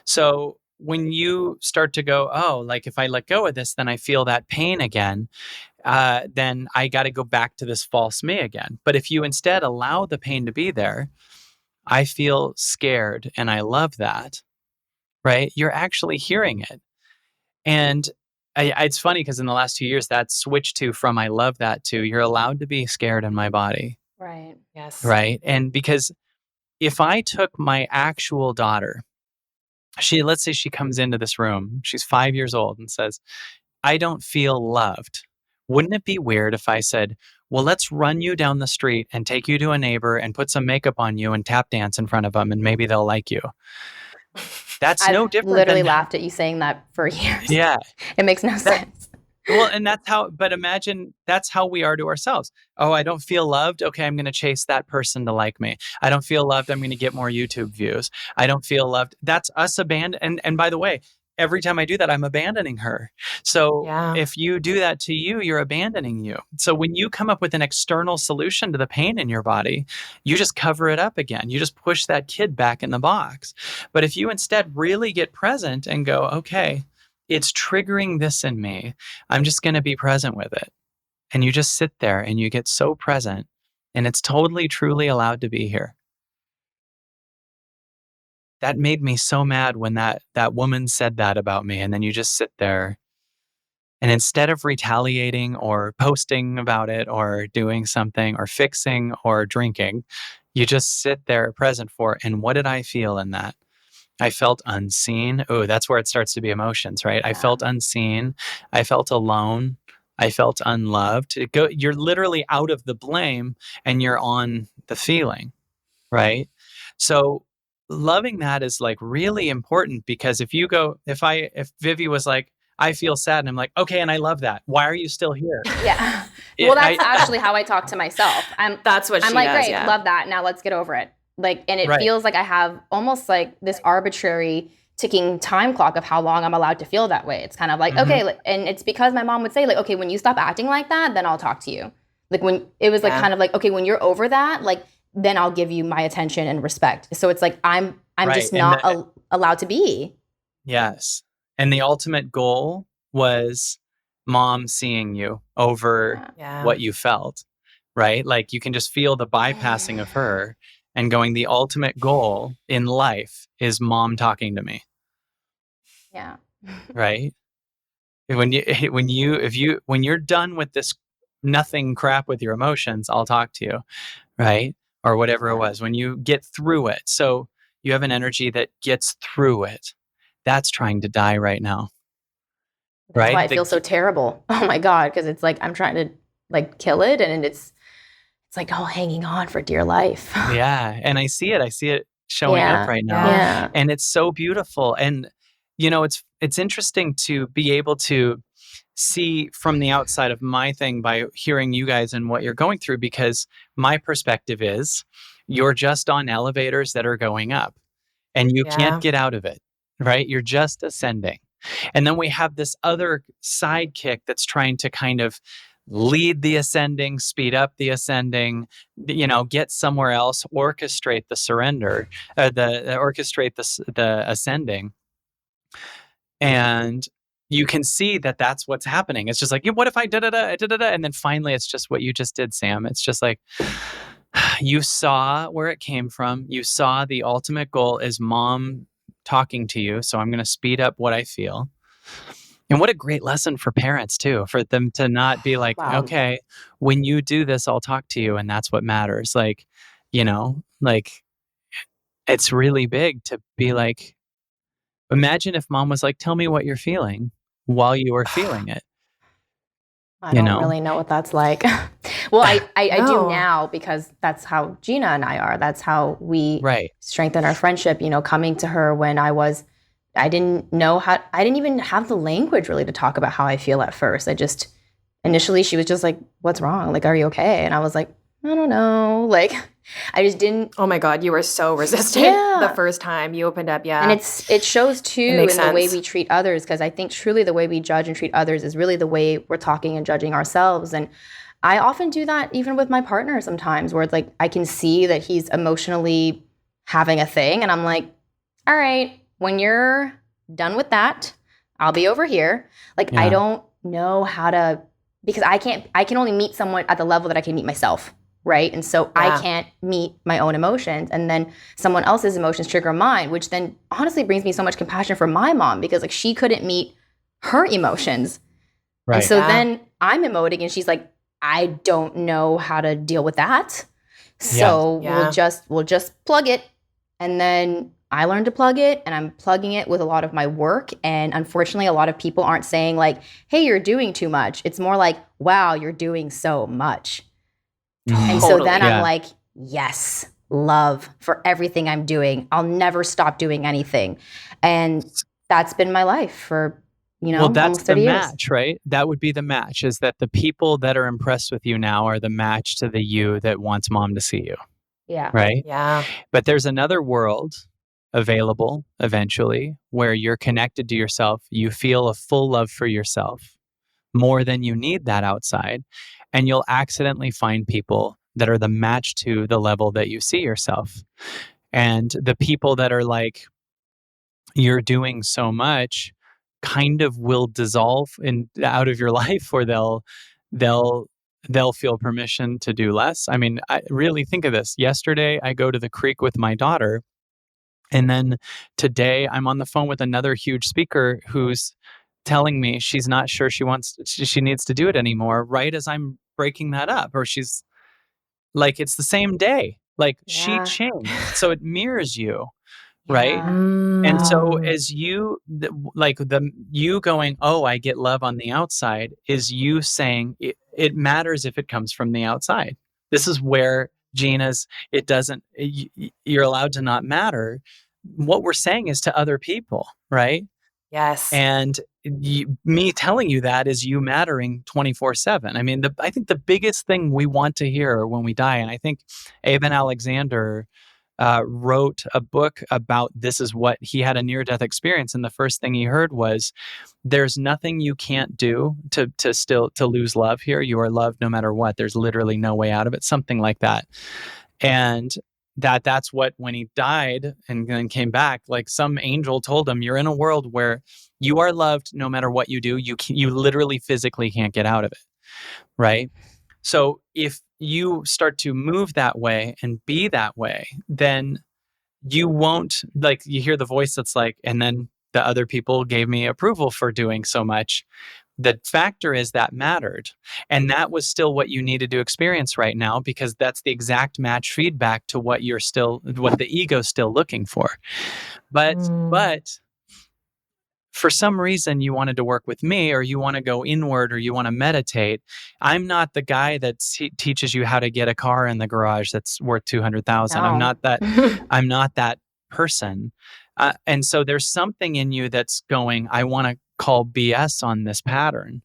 So when you start to go, oh, like if I let go of this, then I feel that pain again. Then I got to go back to this false me again. But if you instead allow the pain to be there, I feel scared and I love that, right? You're actually hearing it. And it's funny because in the last 2 years, that switched from I love that to you're allowed to be scared in my body. Right. Yes. Right. And because if I took my actual daughter, let's say she comes into this room, she's 5 years old and says, I don't feel loved. Wouldn't it be weird if I said, well, let's run you down the street and take you to a neighbor and put some makeup on you and tap dance in front of them and maybe they'll like you. That's no different. I've literally laughed at you saying that for years. Yeah. It makes no sense. Well, and but imagine that's how we are to ourselves. Oh, I don't feel loved. Okay, I'm going to chase that person to like me. I don't feel loved. I'm going to get more YouTube views. I don't feel loved. That's us abandoned. And by the way, every time I do that, I'm abandoning her. So if you do that to you, you're abandoning you. So when you come up with an external solution to the pain in your body, you just cover it up again. You just push that kid back in the box. But if you instead really get present and go, okay, it's triggering this in me, I'm just going to be present with it. And you just sit there and you get so present and it's totally, truly allowed to be here. That made me so mad when that woman said that about me. And then you just sit there and instead of retaliating or posting about it or doing something or fixing or drinking, you just sit there present for it. And what did I feel in that? I felt unseen. Oh, that's where it starts to be emotions, right? Yeah. I felt unseen. I felt alone. I felt unloved. You're literally out of the blame and you're on the feeling, right? So loving that is like really important because if Vivi was like, I feel sad and I'm like, okay, and I love that. Why are you still here? Yeah. Well, that's actually how I talk to myself. That's what I'm like, great, love that. Now let's get over it. Like, and it feels like I have almost like this arbitrary ticking time clock of how long I'm allowed to feel that way. It's kind of like, okay, and it's because my mom would say like, okay, when you stop acting like that, then I'll talk to you. Like when it was like kind of like, okay, when you're over that, like, then I'll give you my attention and respect. So it's like, I'm just not allowed to be. Yes. And the ultimate goal was mom seeing you over what you felt, right? Like you can just feel the bypassing of her and going, the ultimate goal in life is mom talking to me. Yeah. Right? When you're done with this nothing crap with your emotions, I'll talk to you, right? Or whatever it was, when you get through it. So you have an energy that gets through it. That's trying to die right now. That's why I feel so terrible. Oh my God. Because it's like, I'm trying to like kill it. And it's like, oh, hanging on for dear life. Yeah. And I see it showing up right now. Yeah. And it's so beautiful. And it's interesting to be able to see from the outside of my thing by hearing you guys and what you're going through, because my perspective is you're just on elevators that are going up and you can't Yeah. get out of it, right? You're just ascending. And then we have this other sidekick that's trying to kind of lead the ascending, speed up the ascending, get somewhere else, orchestrate the surrender, orchestrate the ascending. And you can see that that's what's happening. It's just like, what if I did it? And then finally, it's just what you just did, Sam. It's just like, you saw where it came from. You saw the ultimate goal is mom talking to you. So I'm going to speed up what I feel. And what a great lesson for parents too, for them to not be like, Wow. okay, when you do this, I'll talk to you. And that's what matters. Like, it's really big to be like, imagine if mom was like, tell me what you're feeling while you are feeling it. I don't really know what that's like. Well, I No. do now, because that's how Gina and I are. That's how we strengthen our friendship, coming to her when I didn't even have the language really to talk about how I feel at first. Initially she was just like, what's wrong? Like, are you okay? And I was like, I don't know. Like, I just didn't. Oh my God, you were so resistant the first time you opened up. Yeah. And it shows too in the way we treat others, because I think truly the way we judge and treat others is really the way we're talking and judging ourselves. And I often do that even with my partner sometimes, where it's like I can see that he's emotionally having a thing, and I'm like, all right, when you're done with that, I'll be over here. Like, I don't know how to, because I can only meet someone at the level that I can meet myself. Right. And so I can't meet my own emotions, and then someone else's emotions trigger mine, which then honestly brings me so much compassion for my mom, because like she couldn't meet her emotions. Right. And so then I'm emoting and she's like, I don't know how to deal with that. So we'll just plug it. And then I learned to plug it, and I'm plugging it with a lot of my work. And unfortunately, a lot of people aren't saying like, hey, you're doing too much. It's more like, wow, you're doing so much. And so then I'm like, yes, love for everything I'm doing. I'll never stop doing anything. And that's been my life for, well, that's almost 30 the years. match, right? That would be the match, is that the people that are impressed with you now are the match to the you that wants mom to see you. Yeah. Right? Yeah. But there's another world available eventually where you're connected to yourself. You feel a full love for yourself more than you need that outside. And you'll accidentally find people that are the match to the level that you see yourself. And the people that are like, you're doing so much, kind of will dissolve out of your life, or they'll feel permission to do less. I mean, I really think of this. Yesterday, I go to the creek with my daughter. And then today I'm on the phone with another huge speaker who's telling me she's not sure she needs to do it anymore, right as I'm breaking that up. Or she's like, it's the same day. Like, she changed. So it mirrors you, right? And so as you, you going, oh, I get love on the outside, is you saying it matters if it comes from the outside. This is where Gina's, you're allowed to not matter. What we're saying is to other people, right? Yes. And me telling you that is you mattering 24/7. I mean, I think the biggest thing we want to hear when we die, and I think Eben Alexander wrote a book about this, is what he had a near-death experience, and the first thing he heard was, there's nothing you can't do to lose love here. You are loved no matter what. There's literally no way out of it. Something like that. And that's what, when he died and then came back, like some angel told him, you're in a world where you are loved no matter what you do. You literally physically can't get out of it, right? So if you start to move that way and be that way, then you won't, like, you hear the voice that's like, and then the other people gave me approval for doing so much. The factor is that mattered. And that was still what you needed to experience right now, because that's the exact match feedback to what the ego's still looking for. But for some reason you wanted to work with me, or you want to go inward, or you want to meditate. I'm not the guy that teaches you how to get a car in the garage that's worth $200,000. No. I'm not that person. And so there's something in you that's going, I want to call BS on this pattern.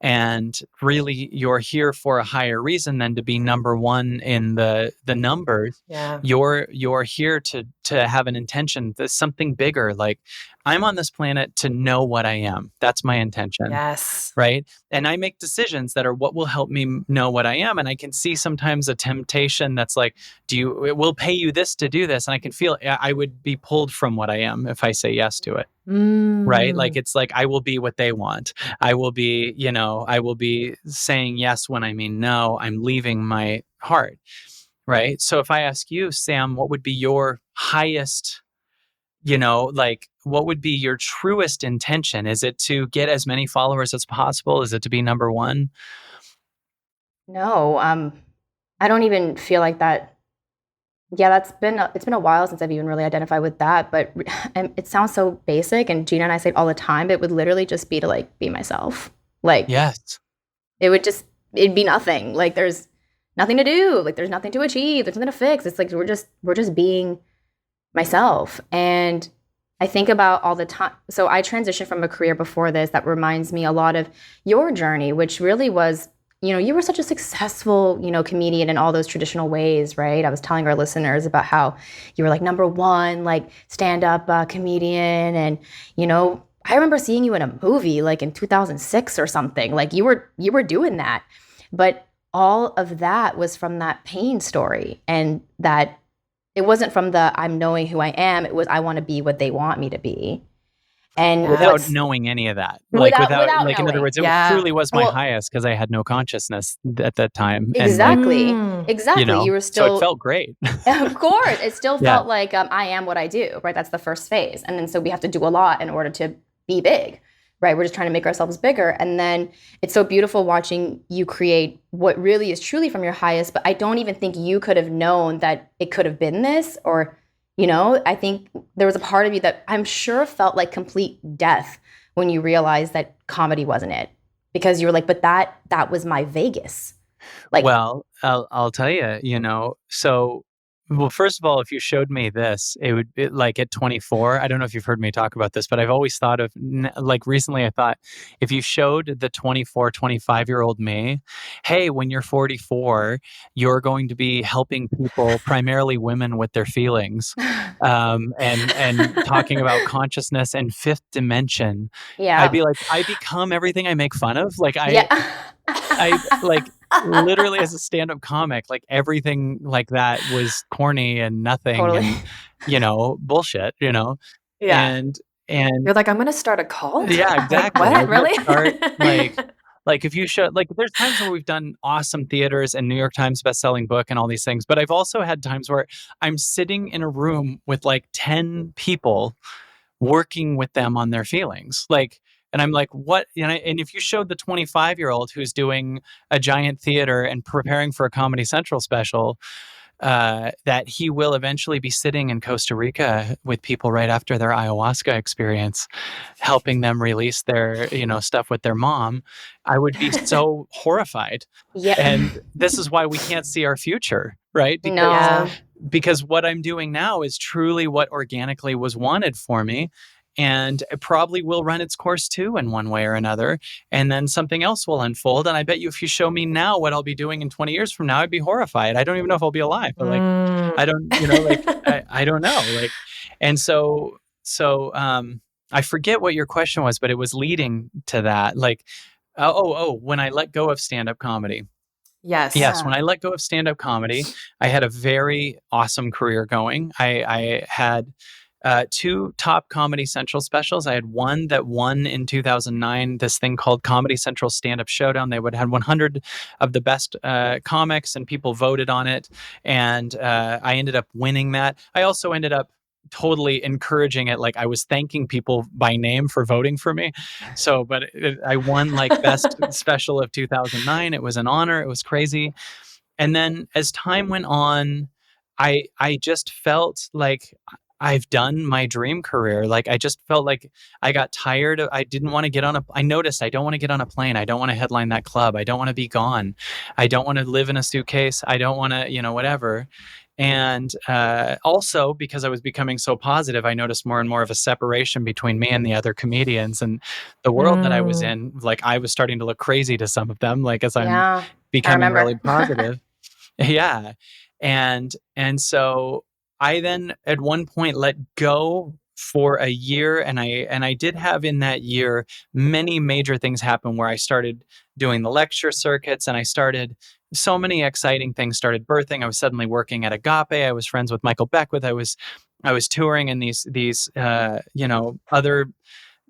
And really, you're here for a higher reason than to be number one in the numbers. Yeah. You're here to have an intention. There's something bigger. Like, I'm on this planet to know what I am. That's my intention. Yes. Right. And I make decisions that are what will help me know what I am. And I can see sometimes a temptation that's like, it will pay you this to do this. And I can feel I would be pulled from what I am if I say yes to it. Right. Like, it's like, I will be what they want. I will be saying yes when I mean no. I'm leaving my heart. Right. So if I ask you, Sam, what would be your highest, like, what would be your truest intention? Is it to get as many followers as possible? Is it to be number one? No, I don't even feel like that. Yeah, it's been a while since I've even really identified with that, but it sounds so basic, and Gina and I say it all the time, but it would literally just be to, like, be myself. Like, Yes. it'd be nothing. Like, there's nothing to do. Like, there's nothing to achieve. There's nothing to fix. It's like we're just being myself. And I think about all the time. So I transitioned from a career before this that reminds me a lot of your journey, which really was, you were such a successful, comedian in all those traditional ways, right? I was telling our listeners about how you were like number one, like stand-up comedian. And, I remember seeing you in a movie like in 2006 or something. Like you were doing that. But all of that was from that pain story, and that it wasn't from the I'm knowing who I am. It was I want to be what they want me to be. And without knowing any of that, like without like, in other knowing. words, it truly was my highest because I had no consciousness at that time. Exactly. And Exactly. You were still, so it felt great. Of course, it still felt like I am what I do, right? That's the first phase. And then so we have to do a lot in order to be big, right? We're just trying to make ourselves bigger. And then it's so beautiful watching you create what really is truly from your highest, but I don't even think you could have known that it could have been this, or I think there was a part of you that I'm sure felt like complete death when you realized that comedy wasn't it, because you were like, but that was my Vegas. Like, well, I'll tell you, so, well, first of all, if you showed me this, it would be like at 24. I don't know if you've heard me talk about this, but I've always thought of, like, recently I thought, if you showed the 24, 25-year-old me, hey, when you're 44, you're going to be helping people, primarily women, with their feelings, and talking about consciousness and fifth dimension. yeah. I'd be like, I become everything I make fun of. Like, Yeah. I like, literally, as a stand-up comic, like, everything like that was corny and nothing. Totally. And bullshit, Yeah. and You're like, I'm going to start a cult? yeah, exactly. What? Really? Start, like if you show, like, there's times where we've done awesome theaters and New York Times bestselling book and all these things, but I've also had times where I'm sitting in a room with like 10 people working with them on their feelings. Like, and I'm like, what? And if you showed the 25-year-old who's doing a giant theater and preparing for a Comedy Central special, that he will eventually be sitting in Costa Rica with people right after their ayahuasca experience, helping them release their, stuff with their mom, I would be so horrified. Yeah. And this is why we can't see our future, right? Because what I'm doing now is truly what organically was wanted for me. And it probably will run its course too in one way or another. And then something else will unfold. And I bet you if you show me now what I'll be doing in 20 years from now, I'd be horrified. I don't even know if I'll be alive. But like, I don't, I don't know. Like, and so I forget what your question was, but it was leading to that. Like, when I let go of stand-up comedy. Yes. Yes. When I let go of stand-up comedy, I had a very awesome career going. I had two top Comedy Central specials. I had one that won in 2009, this thing called Comedy Central Stand-Up Showdown. They would have 100 of the best comics, and people voted on it. And I ended up winning that. I also ended up totally encouraging it. Like, I was thanking people by name for voting for me. So, but I won like best special of 2009. It was an honor. It was crazy. And then as time went on, I just felt like I've done my dream career. Like, I just felt like I got tired. I didn't want to get on I noticed I don't want to get on a plane. I don't want to headline that club. I don't want to be gone. I don't want to live in a suitcase. I don't want to, whatever. And also, because I was becoming so positive, I noticed more and more of a separation between me and the other comedians, and the world that I was in. Like, I was starting to look crazy to some of them, like, as I'm Yeah. I becoming really remember. positive. Yeah. And so I then at one point let go for a year, and I did have in that year many major things happen where I started doing the lecture circuits, and I started so many exciting things started birthing. I was suddenly working at Agape. I was friends with Michael Beckwith. I was touring in these other.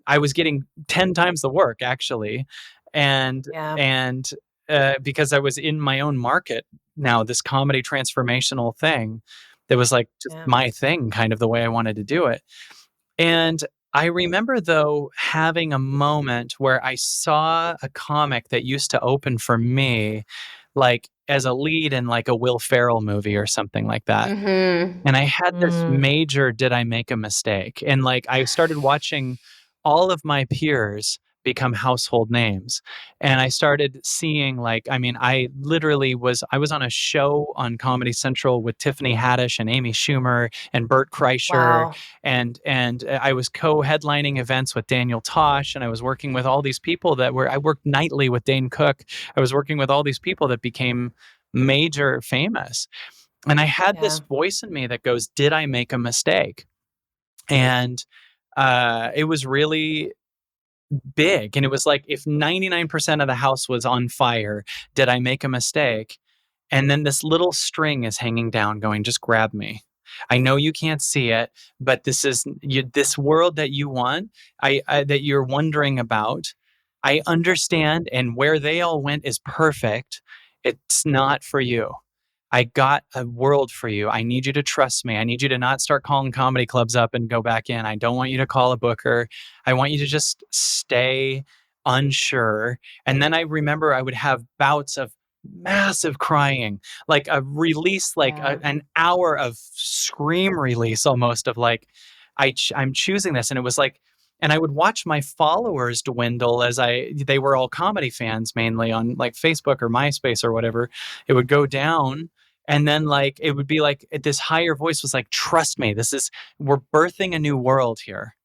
I was getting 10 times the work actually, and Yeah. and because I was in my own market now, this comedy transformational thing that was like just Yeah. my thing, kind of the way I wanted to do it. And I remember though having a moment where I saw a comic that used to open for me, like as a lead in like a Will Ferrell movie or something like that. Mm-hmm. And I had this Mm. major, did I make a mistake? And like I started watching all of my peers become household names. And I started seeing like, I mean, I was on a show on Comedy Central with Tiffany Haddish and Amy Schumer and Bert Kreischer. Wow. And I was co-headlining events with Daniel Tosh, and I was working with all these people I worked nightly with Dane Cook. I was working with all these people that became major famous. And I had this Yeah. voice in me that goes, did I make a mistake? And it was really big. And it was like, if 99% of the house was on fire, did I make a mistake? And then this little string is hanging down going, just grab me. I know you can't see it, but this world that you want, that you're wondering about. I understand. And where they all went is perfect. It's not for you. I got a world for you. I need you to trust me. I need you to not start calling comedy clubs up and go back in. I don't want you to call a booker. I want you to just stay unsure. And then I remember I would have bouts of massive crying, like a release, like Yeah. an hour of scream release almost of like, I'm choosing this. And it was like, and I would watch my followers dwindle as they were all comedy fans mainly on like Facebook or MySpace or whatever. It would go down. And then like it would be like this higher voice was like, trust me, we're birthing a new world here.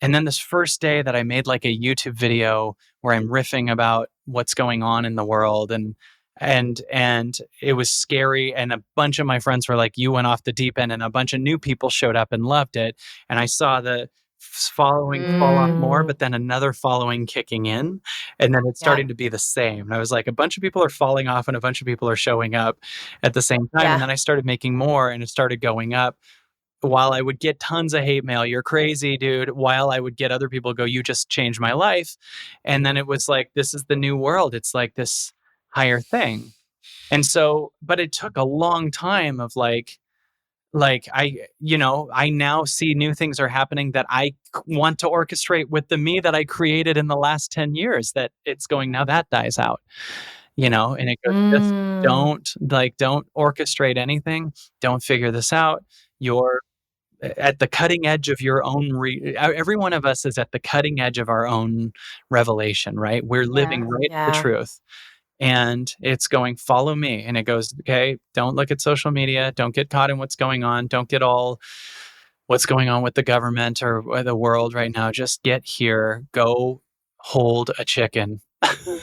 And then this first day that I made like a YouTube video where I'm riffing about what's going on in the world, and it was scary, and a bunch of my friends were like, you went off the deep end, and a bunch of new people showed up and loved it. And I saw the following fall off more, Mm. but then another following kicking in, and then it's Yeah. starting to be the same. And I was like, a bunch of people are falling off and a bunch of people are showing up at the same time. And Yeah. then I started making more, and it started going up. While I would get tons of hate mail, you're crazy, dude. While I would get other people go, you just changed my life. And then it was like, this is the new world. It's like this higher thing. And so, but it took a long time of I now see new things are happening that I want to orchestrate with the me that I created in the last 10 years, that it's going, now that dies out, and it goes, just Mm. don't orchestrate anything. Don't figure this out. You're at the cutting edge of your own every one of us is at the cutting edge of our own revelation, right? We're living Yeah. right the Yeah. truth. And it's going, follow me. And it goes, okay, don't look at social media. Don't get caught in what's going on. Don't get all what's going on with the government or the world right now. Just get here. Go hold a chicken. Oh,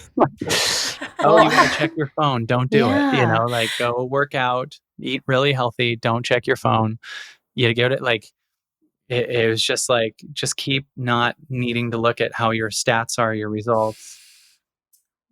Well, you want to check your phone? Don't do it. yeah. Like go work out, eat really healthy. Don't check your phone. You get it. Like it was just like, just keep not needing to look at how your stats are, your results.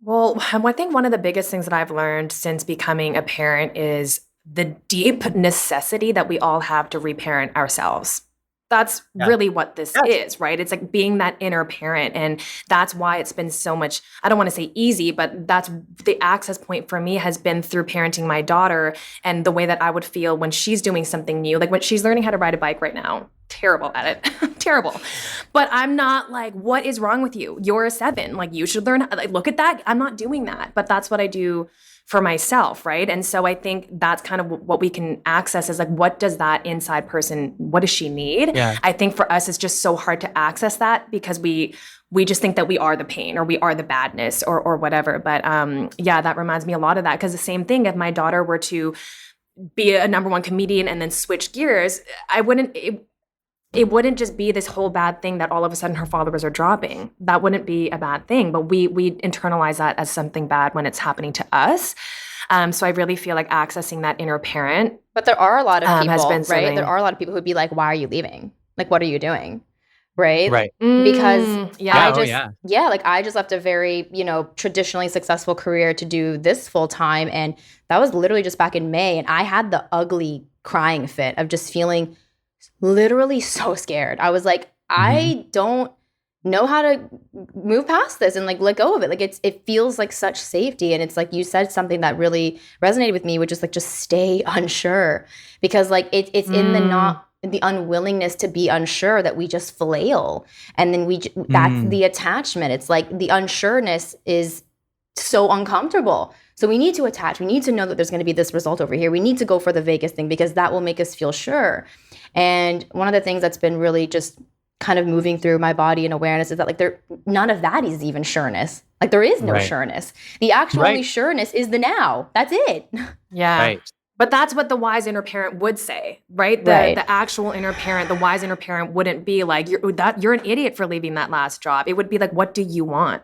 Well, I think one of the biggest things that I've learned since becoming a parent is the deep necessity that we all have to reparent ourselves. That's Yeah. really what this Yes. is, right? It's like being that inner parent. And that's why it's been so much, I don't want to say easy, but that's the access point for me has been through parenting my daughter and the way that I would feel when she's doing something new. Like when she's learning how to ride a bike right now. Terrible at it. Terrible. But I'm not like, what is wrong with you? You're a 7. Like you should learn, like, look at that. I'm not doing that. But that's what I do for myself, right? And so I think that's kind of what we can access is like, what does that inside person, what does she need? Yeah. I think for us, it's just so hard to access that because we just think that we are the pain or we are the badness or whatever. But yeah, that reminds me a lot of that because the same thing, if my daughter were to be a number one comedian and then switch gears, it wouldn't just be this whole bad thing that all of a sudden her followers are dropping. That wouldn't be a bad thing, but we internalize that as something bad when it's happening to us. So I really feel like accessing that inner parent. But there are a lot of people, has been right? something. There are a lot of people who'd be like, why are you leaving? Like, what are you doing? Right? Because I just left a very, traditionally successful career to do this full time. And that was literally just back in May. And I had the ugly crying fit of just feeling literally so scared. I was like, I don't know how to move past this and like let go of it. Like it feels like such safety. And it's like you said something that really resonated with me, which is like just stay unsure. Because like it's in the unwillingness to be unsure that we just flail. And then that's the attachment. It's like the unsureness is so uncomfortable. So we need to attach. We need to know that there's going to be this result over here. We need to go for the Vegas thing because that will make us feel sure. And one of the things that's been really just kind of moving through my body and awareness is that like none of that is even sureness. Like there is no sureness. The actual only sureness is the now. That's it. Yeah. Right. But that's what the wise inner parent would say, right? The actual inner parent, the wise inner parent wouldn't be like, you're an idiot for leaving that last job. It would be like, what do you want?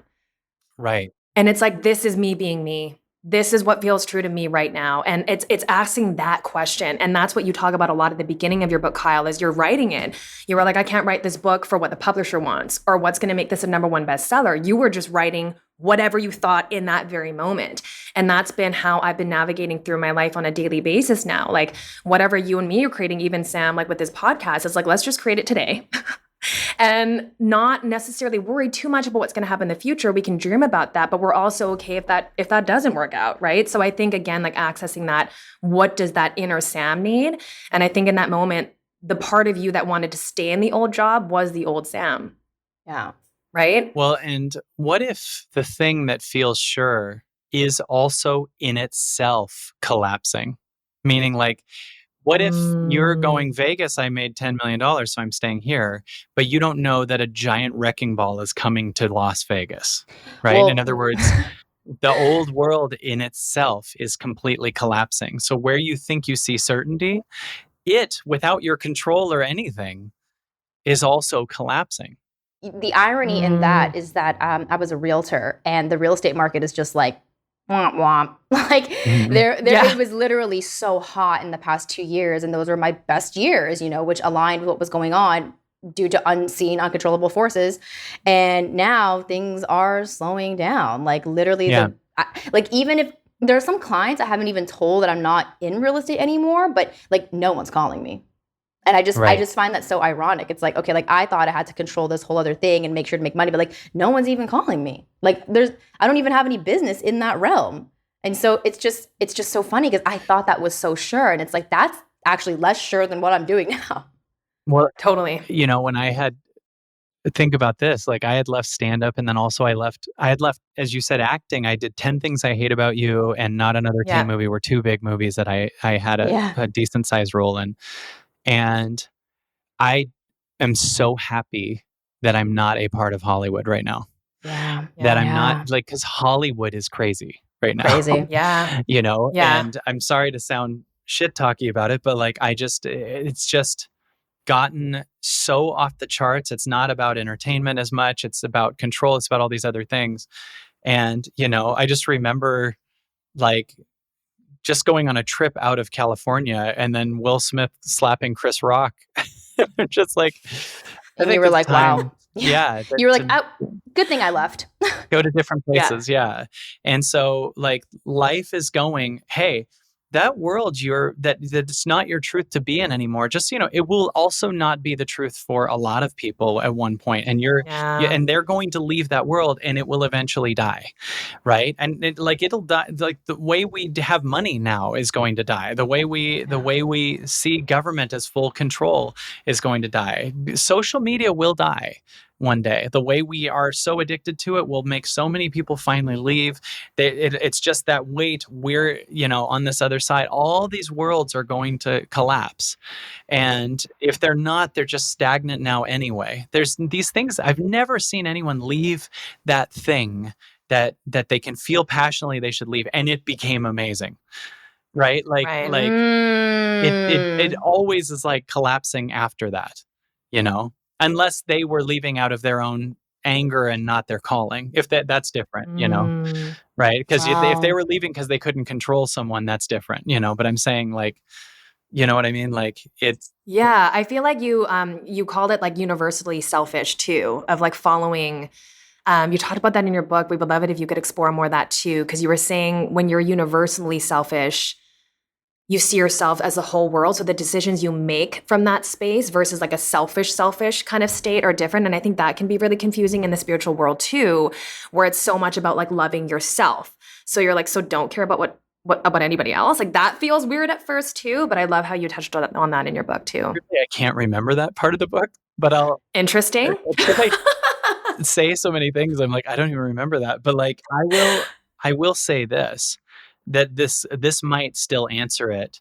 Right. And it's like, this is me being me. This is what feels true to me right now. And it's asking that question. And that's what you talk about a lot at the beginning of your book, Kyle, as you're writing it. You were like, I can't write this book for what the publisher wants or what's going to make this a number one bestseller. You were just writing whatever you thought in that very moment. And that's been how I've been navigating through my life on a daily basis now. Like whatever you and me are creating, even Sam, like with this podcast, it's like, let's just create it today. And not necessarily worry too much about what's going to happen in the future. We can dream about that, but we're also okay if that doesn't work out, right? So I think, again, like accessing that, what does that inner Sam need? And I think in that moment, the part of you that wanted to stay in the old job was the old Sam. Yeah. Right? Well, and what if the thing that feels sure is also in itself collapsing? Meaning like, what if you're going Vegas, I made $10 million, so I'm staying here, but you don't know that a giant wrecking ball is coming to Las Vegas, right? Well, in other words, the old world in itself is completely collapsing. So where you think you see certainty, it, without your control or anything, is also collapsing. The irony in that is that I was a realtor and the real estate market is just like, womp womp. Like it was literally so hot in the past 2 years. And those were my best years, which aligned with what was going on due to unseen, uncontrollable forces. And now things are slowing down. Like literally, even if there are some clients I haven't even told that I'm not in real estate anymore, but like no one's calling me. And I just find that so ironic. It's like, okay, like I thought I had to control this whole other thing and make sure to make money, but like no one's even calling me. Like I don't even have any business in that realm. And so it's just so funny because I thought that was so sure. And it's like, that's actually less sure than what I'm doing now. Well, totally. When think about this, like I had left stand-up and then also I had left, as you said, acting. I did 10 Things I Hate About You and Not Another Teen Movie were two big movies that I had a decent sized role in. And I am so happy that I'm not a part of Hollywood right now. Yeah. That I'm not like, because Hollywood is crazy right now. Crazy. Yeah. And I'm sorry to sound shit talky about it, but like it's just gotten so off the charts. It's not about entertainment as much. It's about control. It's about all these other things. And, I just remember like just going on a trip out of California and then Will Smith slapping Chris Rock. Just like, and you were like, wow. Yeah. You were like, good thing I left. Go to different places. Yeah. And so like life is going, hey, that world that's not your truth to be in anymore. Just, it will also not be the truth for a lot of people at one point. And and they're going to leave that world and it will eventually die. Right. And it'll die. Like the way we have money now is going to die. The way we see government as full control is going to die. Social media will die one day. The way we are so addicted to it will make so many people finally leave. It's just that weight. We're, on this other side, all these worlds are going to collapse. And if they're not, they're just stagnant now anyway. There's these things. I've never seen anyone leave that thing that they can feel passionately they should leave. And it became amazing. right? Right. It Mm. always is like collapsing after that, you know, unless they were leaving out of their own anger and not their calling. If that's different, you know, Mm. right? Because if they Wow. were leaving because they couldn't control someone, that's different, you know. But I'm saying, like, you know what I mean? Like, it's Yeah, I feel like you called it like universally selfish too, of like following. You talked about that in your book. We would love it if you could explore more of that too, because you were saying when you're universally selfish, you see yourself as the whole world. So the decisions you make from that space versus like a selfish kind of state are different. And I think that can be really confusing in the spiritual world too, where it's so much about like loving yourself. So you're like, so don't care about what about anybody else. Like that feels weird at first too. But I love how you touched on that in your book too. I can't remember that part of the book, but Interesting. because I say so many things, I'm like, I don't even remember that. But like, I will say this, that this might still answer it.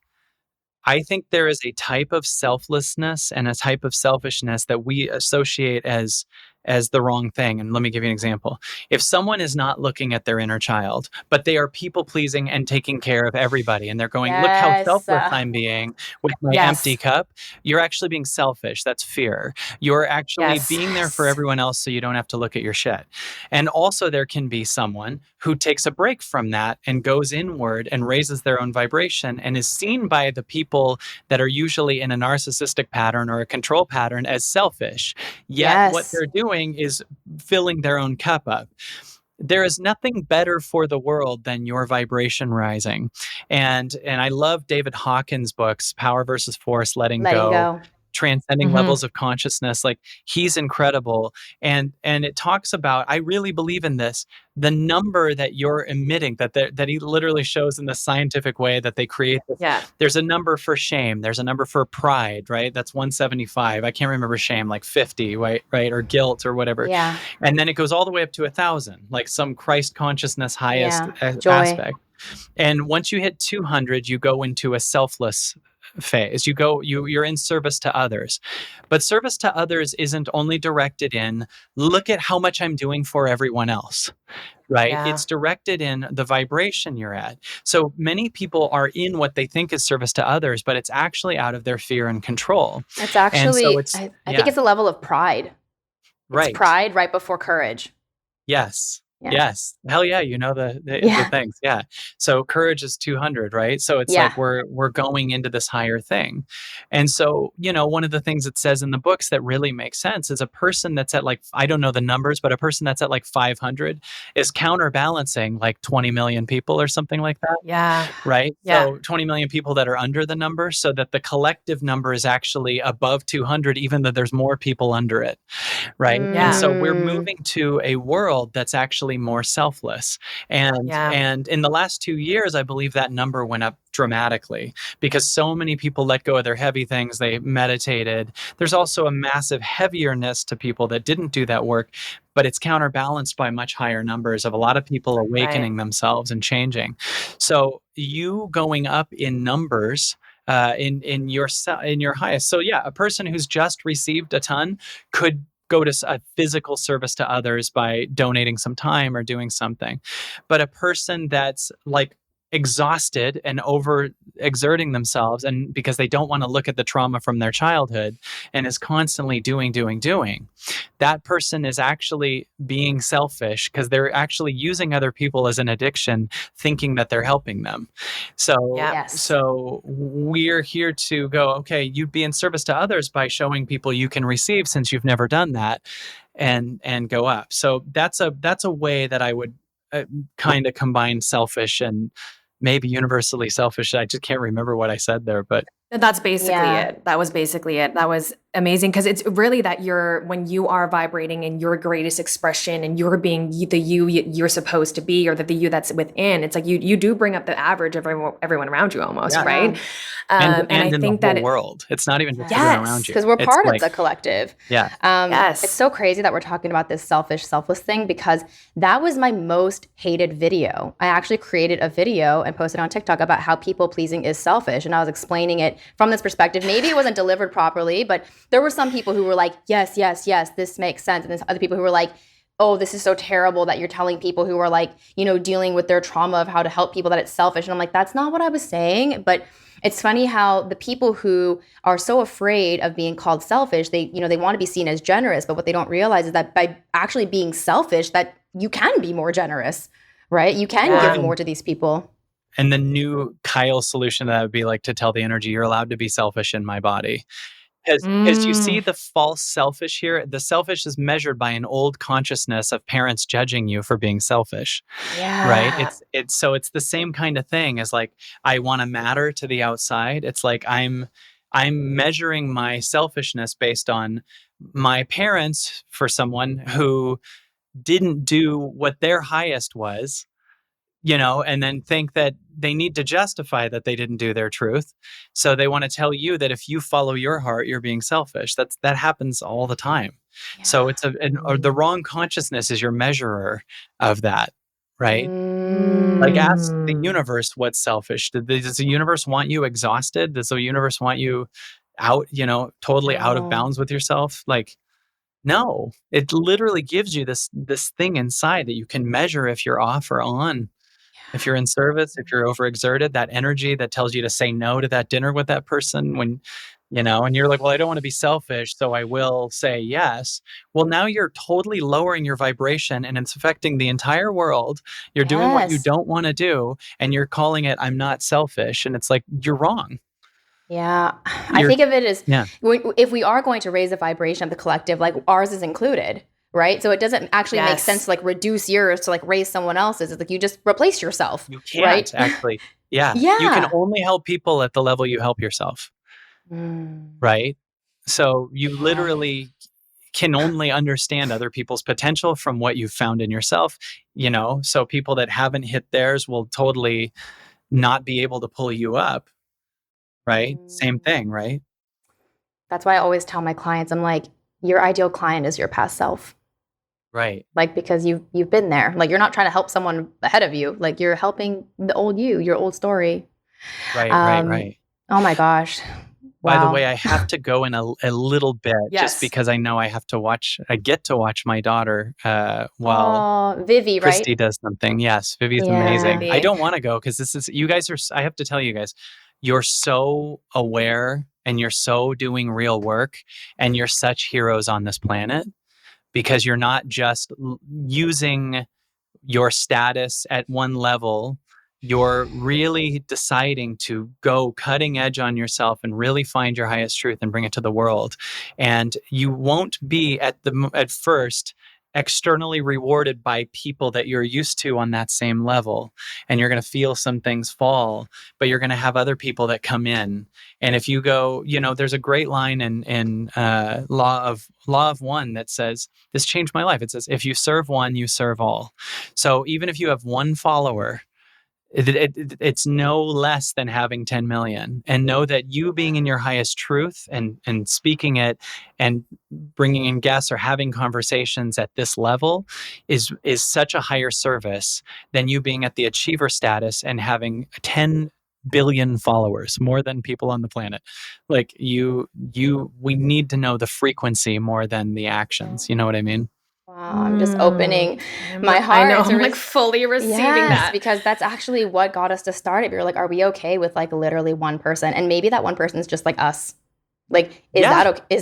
I think there is a type of selflessness and a type of selfishness that we associate as the wrong thing. And let me give you an example. If someone is not looking at their inner child, but they are people pleasing and taking care of everybody, and they're going, look how Yes. selfless I'm being with my empty Yes. cup, you're actually being selfish. That's fear. You're actually Yes. being there for Yes. everyone else so you don't have to look at your shit. And also, there can be someone who takes a break from that and goes inward and raises their own vibration and is seen by the people that are usually in a narcissistic pattern or a control pattern as selfish. Yet what Yes. they're doing is filling their own cup up. There is nothing better for the world than your vibration rising. And I love David Hawkins' books, Power versus Force, Letting Letting Go, go. Transcending Mhm. Levels of Consciousness. Like, he's incredible. And it talks about, I really believe in this, the number that you're emitting, that he literally shows in the scientific way that they create this. Yeah. There's a number for shame, there's a number for pride, right? That's 175. I can't remember shame, like 50, right? Or guilt or whatever. Yeah. And then it goes all the way up to 1,000, like some Christ consciousness highest Yeah. Joy. aspect. And once you hit 200, you go into a selfless phase. You're in service to others. But service to others isn't only directed in, look at how much I'm doing for everyone else, right? Yeah. It's directed in the vibration you're at. So many people are in what they think is service to others, but it's actually out of their fear and control. It's And so actually, it's, I think yeah, it's a level of pride. It's right. pride right before courage. Yes. Yeah. Yes. Hell yeah, you know the Yeah. things. Yeah. So courage is 200, right? So it's Yeah. like we're going into this higher thing. And so, you know, one of the things it says in the books that really makes sense is a person that's at like, I don't know the numbers, but a person that's at like 500 is counterbalancing like 20 million people or something like that. Yeah. Right. Yeah. So 20 million people that are under the number, so that the collective number is actually above 200, even though there's more people under it. Right. And so we're moving to a world that's actually more selfless. And Yeah. in the last 2 years, I believe that number went up dramatically because so many people let go of their heavy things. They meditated. There's also a massive heavierness to people that didn't do that work, but it's counterbalanced by much higher numbers of a lot of people awakening themselves and changing. So you going up in numbers in your highest. So yeah, a person who's just received a ton could go to a physical service to others by donating some time or doing something. But a person that's like exhausted and over exerting themselves, and because they don't want to look at the trauma from their childhood and is constantly doing, that person is actually being selfish because they're actually using other people as an addiction, thinking that they're helping them. So, Yes. so we're here to go, okay, you'd be in service to others by showing people you can receive since you've never done that, and go up. So that's a way that I would kind of combine selfish and maybe universally selfish. I just can't remember what I said there, but That's basically Yeah. it. That was basically it. That was amazing because it's really that when you are vibrating in your greatest expression and you're being the you you're supposed to be, or the you that's within, it's like you do bring up the average of everyone around you almost, Yeah. right? and I in think the whole that world. It's not even just Yes. everyone around you. Because we're It's part like, of the collective. yeah. Yes. It's so crazy that we're talking about this selfless thing because that was my most hated video. I actually created a video and posted on TikTok about how people pleasing is selfish. And I was explaining it from this perspective. Maybe it wasn't delivered properly, but there were some people who were like, yes, this makes sense. And there's other people who were like, oh, this is so terrible that you're telling people who are like, dealing with their trauma of how to help people that it's selfish. And I'm like, that's not what I was saying. But it's funny how the people who are so afraid of being called selfish, they want to be seen as generous. But what they don't realize is that by actually being selfish, that you can be more generous, right? You can give more to these people. And the new Kyle solution to that would be like to tell the energy, you're allowed to be selfish in my body. Because you see the false selfish here. The selfish is measured by an old consciousness of parents judging you for being selfish. Yeah. Right? It's the same kind of thing as like, I want to matter to the outside. It's like I'm measuring my selfishness based on my parents for someone who didn't do what their highest was, and then think that they need to justify that they didn't do their truth. So they want to tell you that if you follow your heart, you're being selfish. That happens all the time. Yeah. So it's the wrong consciousness is your measurer of that, right? Like ask the universe what's selfish. Does the universe want you exhausted? Does the universe want you out, totally out of bounds with yourself? Like, no, it literally gives you this thing inside that you can measure if you're off or on. If you're in service, if you're overexerted, that energy that tells you to say no to that dinner with that person when, and you're like, well, I don't want to be selfish, so I will say yes. Well, now you're totally lowering your vibration and it's affecting the entire world. You're doing what you don't want to do and you're calling it, I'm not selfish. And it's like, you're wrong. Yeah. I think of it as if we are going to raise the vibration of the collective, like ours is included. Right. So it doesn't actually make sense to like reduce yours to like raise someone else's. It's like you just replace yourself. You can't actually. Yeah. You can only help people at the level you help yourself. Right. So you literally can only understand other people's potential from what you've found in yourself. So people that haven't hit theirs will totally not be able to pull you up. Right. Same thing. Right. That's why I always tell my clients, I'm like, your ideal client is your past self. Right. Like, because you've been there. Like, you're not trying to help someone ahead of you. Like, you're helping the old you, your old story. Right. Oh my gosh. Wow. By the way, I have to go in a little bit just because I know I get to watch my daughter while Vivi, Christy right? does something. Yes, Vivi's amazing. I don't want to go because I have to tell you guys, you're so aware and you're so doing real work and you're such heroes on this planet. Because you're not just using your status at one level, you're really deciding to go cutting edge on yourself and really find your highest truth and bring it to the world. And you won't be at first externally rewarded by people that you're used to on that same level. And you're going to feel some things fall, but you're going to have other people that come in. And if you go, there's a great line in Law of One that says, this changed my life. It says, if you serve one, you serve all. So even if you have one follower, it's no less than having 10 million. And know that you being in your highest truth and speaking it and bringing in guests or having conversations at this level is such a higher service than you being at the achiever status and having 10 billion followers, more than people on the planet. Like we need to know the frequency more than the actions. You know what I mean? Wow, I'm just opening my heart. I know, I'm like fully receiving that. Because that's actually what got us to start it. We were like, are we okay with like literally one person? And maybe that one person is just like us. Like, is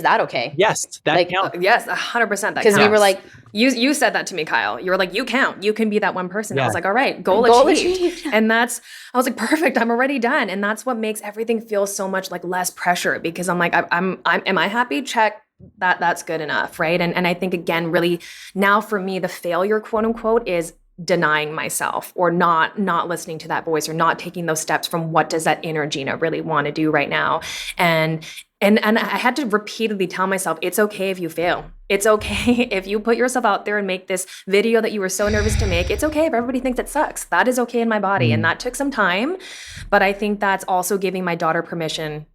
that okay? Yes, that counts. Yes, 100%. Because we were like, you said that to me, Kyle. You were like, you count. You can be that one person. Yeah. I was like, all right, goal achieved. And I was like, perfect. I'm already done. And that's what makes everything feel so much like less pressure because I'm like, am I happy? Check. That's good enough, right? And I think again, really now for me, the failure, quote unquote, is denying myself or not listening to that voice or not taking those steps from what does that inner Gina really want to do right now. And I had to repeatedly tell myself, it's okay if you fail. It's okay if you put yourself out there and make this video that you were so nervous to make. It's okay if everybody thinks it sucks. That is okay in my body. And that took some time. But I think that's also giving my daughter permission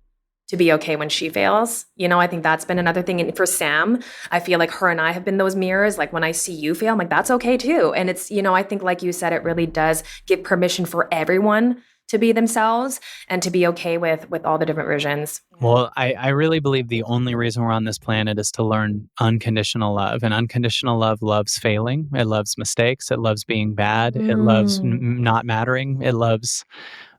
to be okay when she fails. I think that's been another thing. And for Sam, I feel like her and I have been those mirrors. Like when I see you fail, I'm like, that's okay too. And it's, I think like you said, it really does give permission for everyone to be themselves and to be okay with all the different versions. Well, I really believe the only reason we're on this planet is to learn unconditional love. And unconditional love loves failing. It loves mistakes. It loves being bad. It loves not mattering. It loves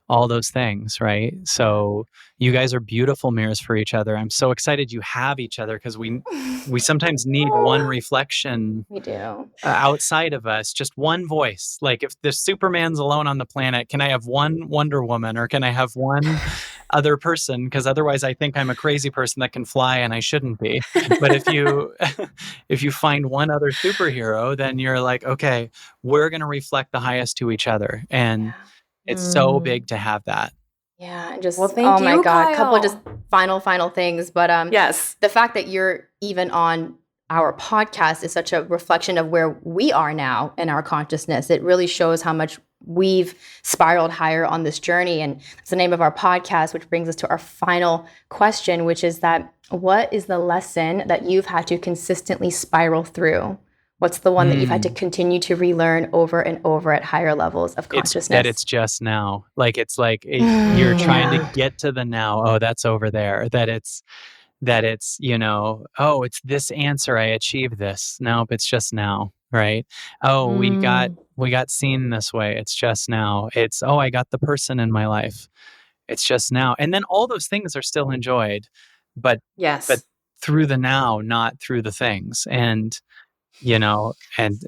all those things, right? So you guys are beautiful mirrors for each other. I'm so excited you have each other because we sometimes need one reflection. We do. Outside of us, just one voice. Like if the Superman's alone on the planet, can I have one Wonder Woman or can I have one other person? Because otherwise I think I'm a crazy person that can fly and I shouldn't be. But if you find one other superhero, then you're like, okay, we're going to reflect the highest to each other. And it's so big to have that. Yeah, and just Well, thank oh my you, God, a couple Kyle. of just final things. But Yes. the fact that you're even on our podcast is such a reflection of where we are now in our consciousness. It really shows how much we've spiraled higher on this journey. And it's the name of our podcast, which brings us to our final question, which is that what is the lesson that you've had to consistently spiral through? What's the one that you've had to continue to relearn over and over at higher levels of consciousness? It's just now. Like it's like you're trying to get to the now. Oh, that's over there. That it's oh, it's this answer. I achieved this. Nope, it's just now, right? Oh, we got seen this way. It's just now. It's oh, I got the person in my life. It's just now. And then all those things are still enjoyed, but through the now, not through the things. And and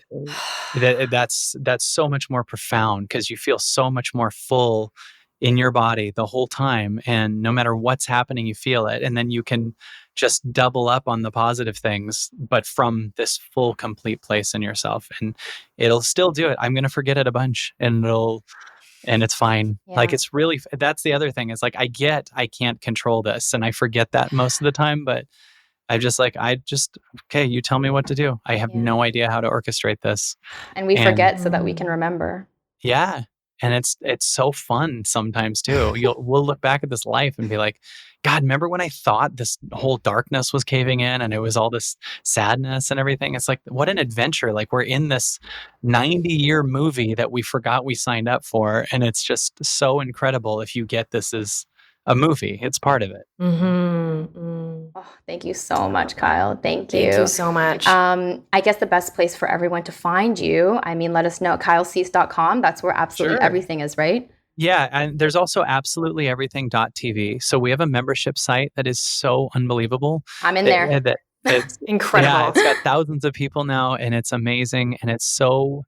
that's so much more profound because you feel so much more full in your body the whole time. And no matter what's happening, you feel it. And then you can just double up on the positive things, but from this full, complete place in yourself. And it'll still do it. I'm going to forget it a bunch and it's fine. Yeah. Like it's really, that's the other thing. It's like, I can't control this and I forget that most of the time, but okay, you tell me what to do. I have no idea how to orchestrate this. And we forget so that we can remember. Yeah. And it's so fun sometimes too. We'll look back at this life and be like, God, remember when I thought this whole darkness was caving in and it was all this sadness and everything? It's like, what an adventure. Like we're in this 90-year movie that we forgot we signed up for. And it's just so incredible if you get this as a movie. It's part of it. Oh, thank you so much, Kyle. Thank you. Thank you so much. I guess the best place for everyone to find you, I mean, let us know, kylecease.com. That's where absolutely everything is, right? Yeah, and there's also absolutelyeverything.tv. So we have a membership site that is so unbelievable. I'm in there. It's incredible. Yeah, it's got thousands of people now, and it's amazing, and it's so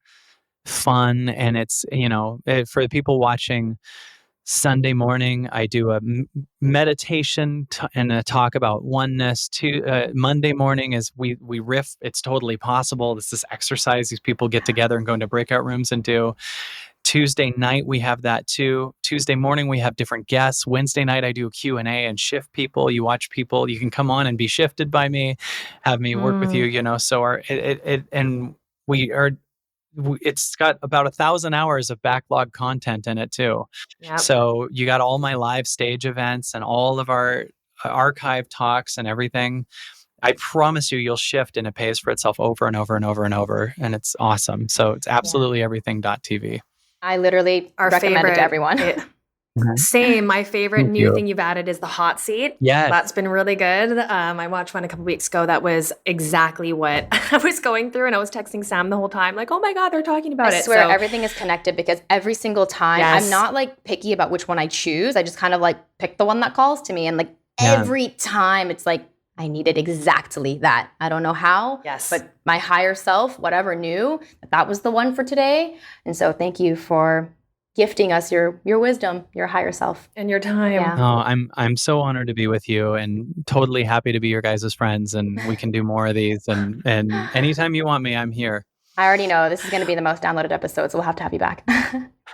fun, and it's, for the people watching, Sunday morning, I do a meditation and a talk about oneness. Monday morning is we riff. It's totally possible. It's this exercise these people get together and go into breakout rooms and do. Tuesday night, we have that too. Tuesday morning, we have different guests. Wednesday night, I do a Q&A and shift people. You watch people. You can come on and be shifted by me, have me work with you, So it's got about 1,000 hours of backlog content in it too. Yep. So you got all my live stage events and all of our archive talks and everything. I promise you'll shift and it pays for itself over and over and over and over. And it's awesome. So it's absolutelyeverything.tv. I literally recommend it to everyone. Same. My favorite new thing you've added is the hot seat. Yes. That's been really good. I watched one a couple weeks ago that was exactly what I was going through. And I was texting Sam the whole time, like, oh my God, they're talking about it. I swear everything is connected because every single time I'm not like picky about which one I choose. I just kind of like pick the one that calls to me. And like every time it's like, I needed exactly that. I don't know how, but my higher self, whatever, knew that was the one for today. And so thank you for gifting us your wisdom, your higher self, and your time. Yeah. Oh, I'm so honored to be with you, and totally happy to be your guys' friends, and we can do more of these. And anytime you want me, I'm here. I already know this is going to be the most downloaded episode, so we'll have to have you back.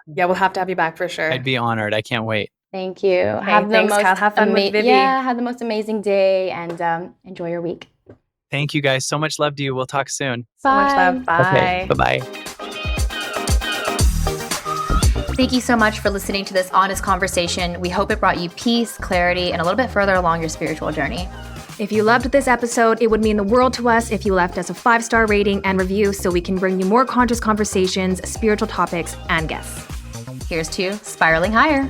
Yeah, we'll have to have you back for sure. I'd be honored. I can't wait. Thank you. Kyle. Have fun with Vivi. Yeah, have the most amazing day, and enjoy your week. Thank you guys. So much love to you. We'll talk soon. So much love. Bye. Okay, bye-bye. Thank you so much for listening to this honest conversation. We hope it brought you peace, clarity, and a little bit further along your spiritual journey. If you loved this episode, it would mean the world to us if you left us a 5-star rating and review so we can bring you more conscious conversations, spiritual topics, and guests. Here's to spiraling higher.